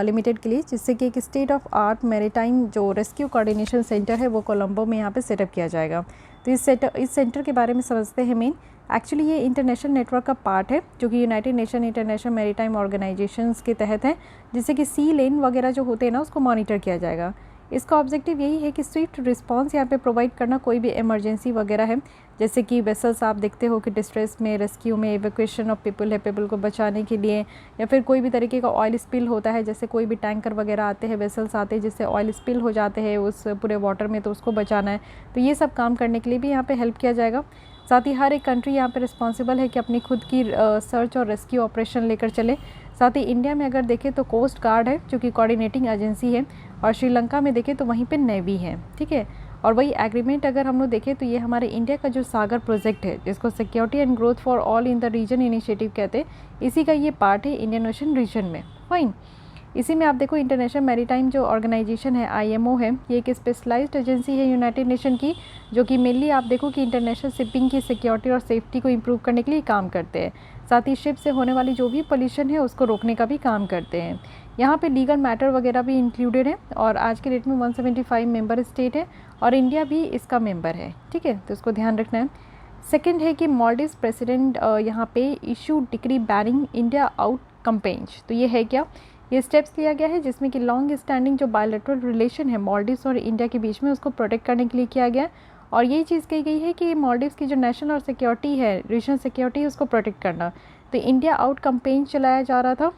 लिमिटेड के लिए, जिससे कि एक स्टेट ऑफ आर्ट मैरीटाइम जो रेस्क्यू कोऑर्डिनेशन सेंटर है वो कोलंबो में यहाँ पे सेटअप किया जाएगा। तो इस सेंटर के बारे में समझते हैं मेन। एक्चुअली ये इंटरनेशनल नेटवर्क का पार्ट है जो कि United nation international maritime organisations के तहत है, जिससे कि सी लेन वगैरह जो होते हैं ना उसको मॉनिटर किया जाएगा। इसका ऑब्जेक्टिव यही है कि स्विफ्ट रिस्पांस यहाँ पे प्रोवाइड करना, कोई भी इमरजेंसी वगैरह है, जैसे कि वेसल्स आप देखते हो कि डिस्ट्रेस में, रेस्क्यू में, इवैक्यूएशन ऑफ पीपल है, पीपल को बचाने के लिए, या फिर कोई भी तरीके का ऑयल स्पिल होता है, जैसे कोई भी टैंकर वगैरह आते हैं, वेसल्स आते हैं जिससे ऑयल स्पिल हो जाते हैं उस पूरे वाटर में, तो उसको बचाना है, तो ये सब काम करने के लिए भी यहाँ पे हेल्प किया जाएगा। साथ ही हर एक कंट्री यहाँ पे रिस्पॉन्सिबल है कि अपनी खुद की सर्च और रेस्क्यू ऑपरेशन लेकर चले। साथ ही इंडिया में अगर देखें तो कोस्ट गार्ड है जो कि कोऑर्डिनेटिंग एजेंसी है, और श्रीलंका में देखें तो वहीं पे नेवी है, ठीक है। और वही एग्रीमेंट अगर हम लोग देखें तो ये हमारे इंडिया का जो सागर प्रोजेक्ट है, जिसको security and growth for all in the region initiative कहते हैं, इसी का ये पार्ट है इंडियन ओशन रीजन में। फाइन। इसी में आप देखो इंटरनेशनल मैरीटाइम जो ऑर्गेनाइजेशन है, IMO है, ये एक स्पेशलाइज्ड एजेंसी है यूनाइटेड नेशन की, जो कि मेनली आप देखो कि इंटरनेशनल शिपिंग की सिक्योरिटी और सेफ्टी को इम्प्रूव करने के लिए काम करते हैं। साथ ही शिप से होने वाली जो भी पोल्यूशन है उसको रोकने का भी काम करते हैं। यहाँ पे लीगल मैटर वगैरह भी इंक्लूडेड है, और आज के डेट में 175 मेंबर स्टेट है, और इंडिया भी इसका मेंबर है, ठीक है, तो इसको ध्यान रखना है। सेकेंड है कि मालदीव्स प्रेसिडेंट यहाँ पे issue decree banning India out campaign. तो ये है क्या, ये स्टेप्स लिया गया है जिसमें कि लॉन्ग स्टैंडिंग जो बायलैटरल रिलेशन है मालदीव्स और इंडिया के बीच में, उसको प्रोटेक्ट करने के लिए किया गया है। और यही चीज़ कही गई है कि मालदीव्स की जो नेशनल और सिक्योरिटी है, रीजनल सिक्योरिटी है, उसको प्रोटेक्ट करना। तो इंडिया आउट कंपेन चलाया जा रहा था।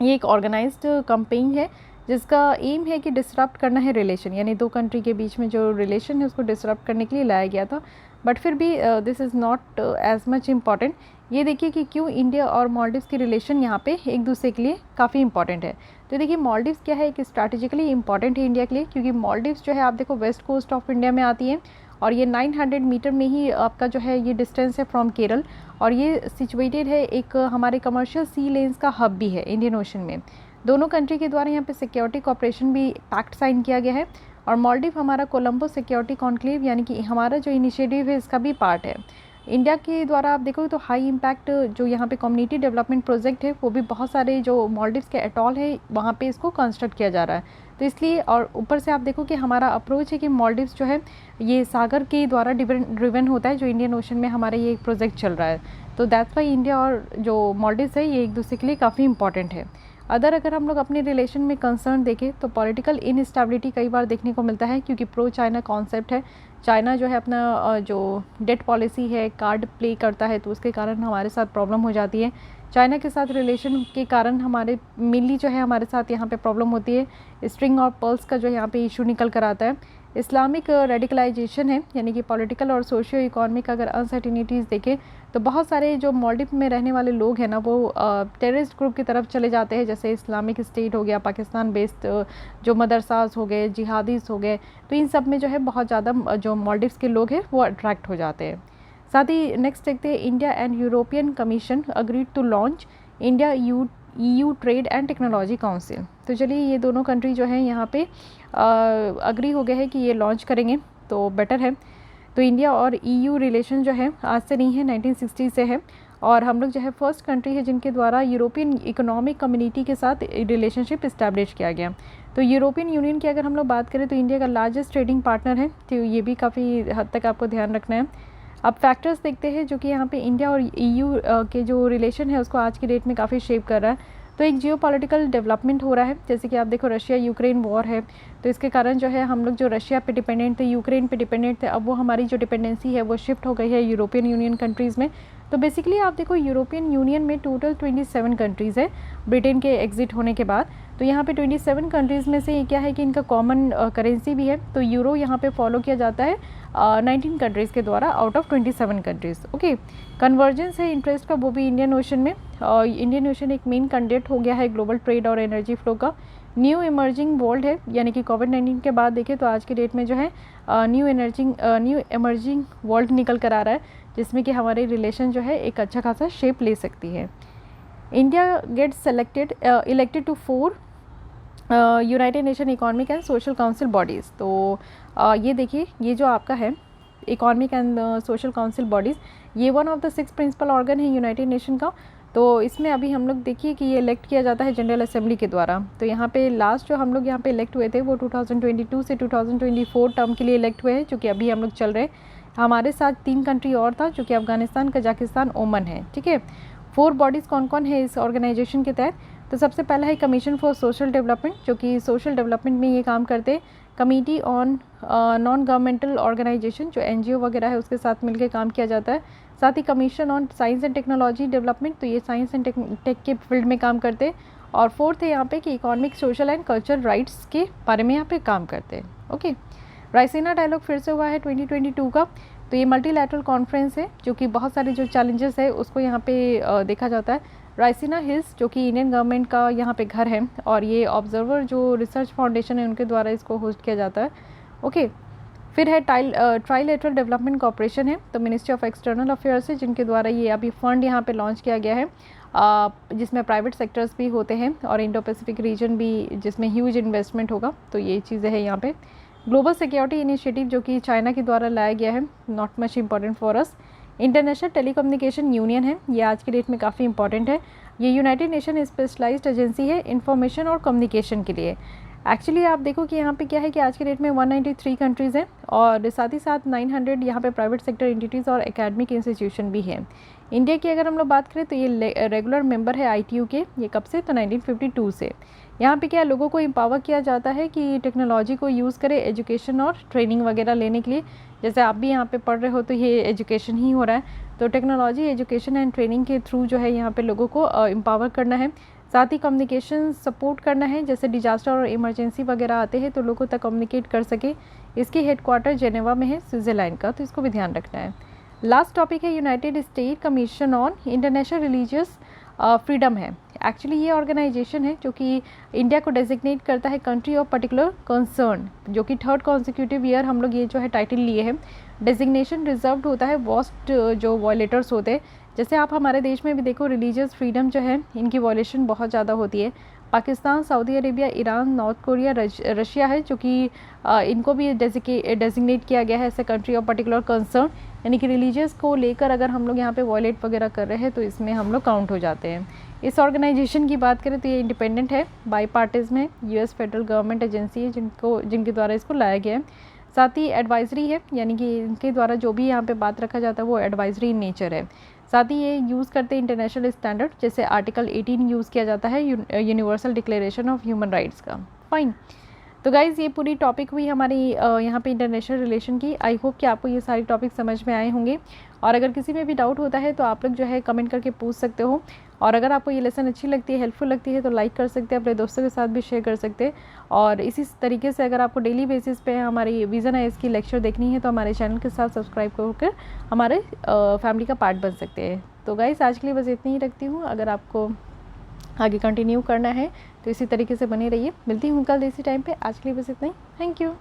ये एक ऑर्गेनाइज्ड कंपेन है जिसका एम है कि डिसरप्ट करना है रिलेशन, यानी दो कंट्री के बीच में जो रिलेशन है उसको डिसरप्ट करने के लिए लाया गया था। बट फिर भी this is not as much important. ये देखिए कि क्यों इंडिया और मालदीव्स की रिलेशन यहाँ पे एक दूसरे के लिए काफ़ी इंपॉर्टेंट है। तो देखिए मालदीव्स क्या है कि स्ट्रैटेजिकली इंपॉर्टेंट है इंडिया के लिए, क्योंकि मालदीव्स जो है आप देखो वेस्ट कोस्ट ऑफ इंडिया में आती है, और ये 900 मीटर में ही आपका जो है ये डिस्टेंस है फ्रॉम केरल, और ये सिचुएटेड है एक हमारे कमर्शियल सी लेन्स का हब भी है इंडियन ओशन में। दोनों कंट्री के द्वारा यहाँ पे सिक्योरिटी कोऑपरेशन भी पैक्ट साइन किया गया है, और मालदीव हमारा कोलंबो सिक्योरिटी कॉन्क्लेव यानी कि हमारा जो इनिशिएटिव है इसका भी पार्ट है। इंडिया के द्वारा आप देखो तो हाई इम्पैक्ट जो यहाँ पे कम्युनिटी डेवलपमेंट प्रोजेक्ट है, वो भी बहुत सारे जो मालदीव्स के एटॉल है वहाँ पे इसको कंस्ट्रक्ट किया जा रहा है। तो इसलिए, और ऊपर से आप देखो कि हमारा अप्रोच है कि मालदीव्स जो है ये सागर के द्वारा ड्रिवन होता है, जो इंडियन ओशन में हमारा ये एक प्रोजेक्ट चल रहा है। तो दैट्स वाई इंडिया और जो मालदीव्स है ये एक दूसरे के लिए काफ़ी इंपॉर्टेंट है। अगर हम लोग अपने रिलेशन में कंसर्न देखें तो पॉलिटिकल इनस्टेबिलिटी कई बार देखने को मिलता है, क्योंकि प्रो चाइना कॉन्सेप्ट है। चाइना जो है अपना जो डेट पॉलिसी है कार्ड प्ले करता है, तो उसके कारण हमारे साथ प्रॉब्लम हो जाती है। चाइना के साथ रिलेशन के कारण हमारे मेनली जो है हमारे साथ यहाँ पे प्रॉब्लम होती है, स्ट्रिंग और पर्ल्स का जो यहाँ पे इशू निकल कर आता है। इस्लामिक रेडिकलाइजेशन है, यानी कि पॉलिटिकल और सोशियो इकोनॉमिक अगर अनसर्टिनिटीज़ देखें तो बहुत सारे जो मालदीव में रहने वाले लोग हैं ना, वो टेररिस्ट ग्रुप की तरफ चले जाते हैं, जैसे इस्लामिक स्टेट हो गया, पाकिस्तान बेस्ड जो मदरसास हो गए, जिहादीस हो गए। तो इन सब में जो है बहुत ज़्यादा जो मालदीव्स के लोग हैं वो अट्रैक्ट हो जाते हैं। साथ ही नेक्स्ट देखते हैं, India and European Commission agreed to launch India EU trade and technology council. तो चलिए ये दोनों कंट्री जो है यहाँ पे अग्री हो गए हैं कि ये लॉन्च करेंगे, तो बेटर है। तो इंडिया और EU रिलेशन जो है आज से नहीं है, 1960 से है, और हम लोग जो है फर्स्ट कंट्री है जिनके द्वारा यूरोपियन इकोनॉमिक कम्युनिटी के साथ रिलेशनशिप इस्टेब्लिश किया गया। तो यूरोपियन यूनियन की अगर हम लोग बात करें तो इंडिया का लार्जेस्ट ट्रेडिंग पार्टनर है, तो ये भी काफ़ी हद तक आपको ध्यान रखना है। अब फैक्टर्स देखते हैं जो कि यहाँ पे इंडिया और EU के जो रिलेशन है उसको आज की डेट में काफ़ी शेप कर रहा है। तो एक जियोपॉलिटिकल डेवलपमेंट हो रहा है, जैसे कि आप देखो रशिया यूक्रेन वॉर है, तो इसके कारण जो है हम लोग जो रशिया पे डिपेंडेंट थे, यूक्रेन पे डिपेंडेंट थे, अब वो हमारी जो डिपेंडेंसी है वो शिफ्ट हो गई है यूरोपियन यूनियन कंट्रीज़ में। तो बेसिकली आप देखो यूरोपियन यूनियन में टोटल 27 कंट्रीज़ है ब्रिटेन के एग्जिट होने के बाद। तो यहाँ पे 27 कंट्रीज़ में से क्या है कि इनका कॉमन करेंसी भी है, तो यूरो यहाँ पे फॉलो किया जाता है 19 कंट्रीज़ के द्वारा out of 27 countries. Okay, convergence है इंटरेस्ट का, वो भी इंडियन ओशन में, और इंडियन ओशन एक मेन कैंडिडेट हो गया है ग्लोबल ट्रेड और एनर्जी फ्लो का। न्यू इमर्जिंग वर्ल्ड है, यानी कि कोविड-19 के बाद देखें तो आज के डेट में जो है न्यू इमर्जिंग वर्ल्ड निकल कर आ रहा है, जिसमें कि हमारे रिलेशन जो है एक अच्छा खासा शेप ले सकती है। India gets elected to 4 United Nation Economic and Social Council bodies. तो ये देखिए, ये जो आपका है Economic and Social Council bodies, ये one of the 6 principal organ है यूनाइटेड नेशन का। तो इसमें अभी हम लोग देखिए कि ये इलेक्ट किया जाता है जनरल असेंबली के द्वारा। तो यहाँ पे लास्ट जो हम लोग यहाँ पे इलेक्ट हुए थे वो 2022 से 2024 टर्म के लिए इलेक्ट हुए हैं, जो कि अभी हम लोग चल रहे हैं। हमारे साथ 3 कंट्री और था, जो कि अफगानिस्तान, कजाकिस्तान, ओमन है, ठीक है। 4 बॉडीज़ कौन कौन है इस ऑर्गेनाइजेशन के तहत? तो सबसे पहला है कमीशन फॉर सोशल डेवलपमेंट, जो कि सोशल डेवलपमेंट में ये काम करते हैं। Committee on non governmental organisation, जो NGO वगैरह है उसके साथ मिलकर काम किया जाता है। साथ ही commission on science and technology development, तो ये साइंस एंड टेक के फील्ड में काम करते हैं। और 4th है यहाँ पे कि economic, social and cultural rights के बारे में यहाँ पे काम करते हैं। ओके, रायसीना डायलॉग फिर से हुआ है 2022 का। तो तो ये मल्टीलैटरल कॉन्फ्रेंस है जो कि बहुत सारे जो चैलेंजेस है उसको यहाँ पे देखा जाता है। रायसीना हिल्स जो कि इंडियन गवर्नमेंट का यहाँ पे घर है और ये ऑब्जर्वर जो रिसर्च फाउंडेशन है उनके द्वारा इसको होस्ट किया जाता है। ओके, फिर है ट्राइलेटरल डेवलपमेंट कॉर्पोरेशन है, तो मिनिस्ट्री ऑफ एक्सटर्नल अफेयर्स है जिनके द्वारा ये अभी फंड यहाँ पे लॉन्च किया गया है, जिसमें प्राइवेट सेक्टर्स भी होते हैं और इंडो पैसिफिक रीजन भी जिसमें ह्यूज इन्वेस्टमेंट होगा, तो ये चीज़ें हैं यहाँ पे। ग्लोबल सिक्योरिटी इनिशिएटिव जो कि चाइना के द्वारा लाया गया है, not much important for us. International telecommunication union है, ये आज के डेट में काफ़ी इंपॉर्टेंट है। ये यूनाइटेड नेशन स्पेशलाइज्ड एजेंसी है इंफॉर्मेशन और कम्युनिकेशन के लिए। एक्चुअली आप देखो कि यहाँ पे क्या है कि आज के डेट में 193 कंट्रीज़ हैं और साथ ही साथ 900 यहाँ पे प्राइवेट सेक्टर एंटिटीज़ और एकेडमिक इंस्टीट्यूशन भी हैं। इंडिया की अगर हम लोग बात करें तो ये रेगुलर मेंबर है ITU के, ये कब से, तो 1952 से। यहाँ पे क्या लोगों को एम्पावर किया जाता है कि टेक्नोलॉजी को यूज़ करें एजुकेशन और ट्रेनिंग वगैरह लेने के लिए। जैसे आप भी यहाँ पे पढ़ रहे हो तो ये एजुकेशन ही हो रहा है, तो टेक्नोलॉजी एजुकेशन एंड ट्रेनिंग के थ्रू जो है यहाँ पे लोगों को एम्पावर करना है। साथ ही कम्युनिकेशन सपोर्ट करना है, जैसे डिजास्टर और इमरजेंसी वगैरह आते हैं तो लोगों तक कम्युनिकेट कर सके। इसकी हेडक्वार्टर जेनेवा में है, स्विट्ज़रलैंड का, तो इसको भी ध्यान रखना है। लास्ट टॉपिक है United state commission on international religious freedom है। एक्चुअली ये ऑर्गेनाइजेशन है जो कि इंडिया को डेजिग्नेट करता है कंट्री ऑफ पर्टिकुलर कंसर्न, जो कि थर्ड कॉन्सिक्यूटिव ईयर हम लोग ये जो है टाइटल लिए हैं। डेजिग्नेशन रिजर्व्ड होता है वर्स्ट जो वॉयलेटर्स होते हैं, जैसे आप हमारे देश में भी देखो रिलीजियस फ्रीडम जो है इनकी वॉयलेशन बहुत ज़्यादा होती है। Pakistan, Saudi Arabia, Iran, north Korea, Russia है जो कि इनको भी डेजिग्नेट किया गया है ऐसे कंट्री ऑफ पर्टिकुलर कंसर्न, यानी कि रिलीजियस को लेकर अगर हम लोग यहाँ पे वॉयलेट वगैरह कर रहे हैं तो इसमें हम लोग काउंट हो जाते हैं। इस ऑर्गेनाइजेशन की बात करें तो ये इंडिपेंडेंट है, बाई पार्टिज़न है, US फेडरल गवर्नमेंट एजेंसी है जिनके द्वारा इसको लाया गया है। साथ ही एडवाइजरी है, यानी कि इनके द्वारा जो भी यहाँ पे बात रखा जाता है वो एडवाइजरी इन नेचर है। साथ ही ये यूज़ करते हैं इंटरनेशनल स्टैंडर्ड, जैसे आर्टिकल 18 यूज़ किया जाता है universal declaration of human rights का। फाइन, तो गाइज़ ये पूरी टॉपिक हुई हमारी यहाँ पे इंटरनेशनल रिलेशन की। आई होप कि आपको ये सारी टॉपिक समझ में आए होंगे, और अगर किसी में भी डाउट होता है तो आप लोग जो है कमेंट करके पूछ सकते हो। और अगर आपको ये लेसन अच्छी लगती है, हेल्पफुल लगती है, तो लाइक कर सकते हैं, अपने दोस्तों के साथ भी शेयर कर सकते हैं। और इसी तरीके से अगर आपको डेली बेसिस पे हमारी विज़न आईएएस की लेक्चर देखनी है तो हमारे चैनल के साथ सब्सक्राइब कर हमारे फैमिली का पार्ट बन सकते हैं। तो गाइज़ आज के लिए बस इतनी ही रखती हूँ। अगर आपको आगे कंटिन्यू करना है तो इसी तरीके से बने रहिए। मिलती हूँ कल इसी टाइम पे। आज के लिए बस इतना ही। Thank you.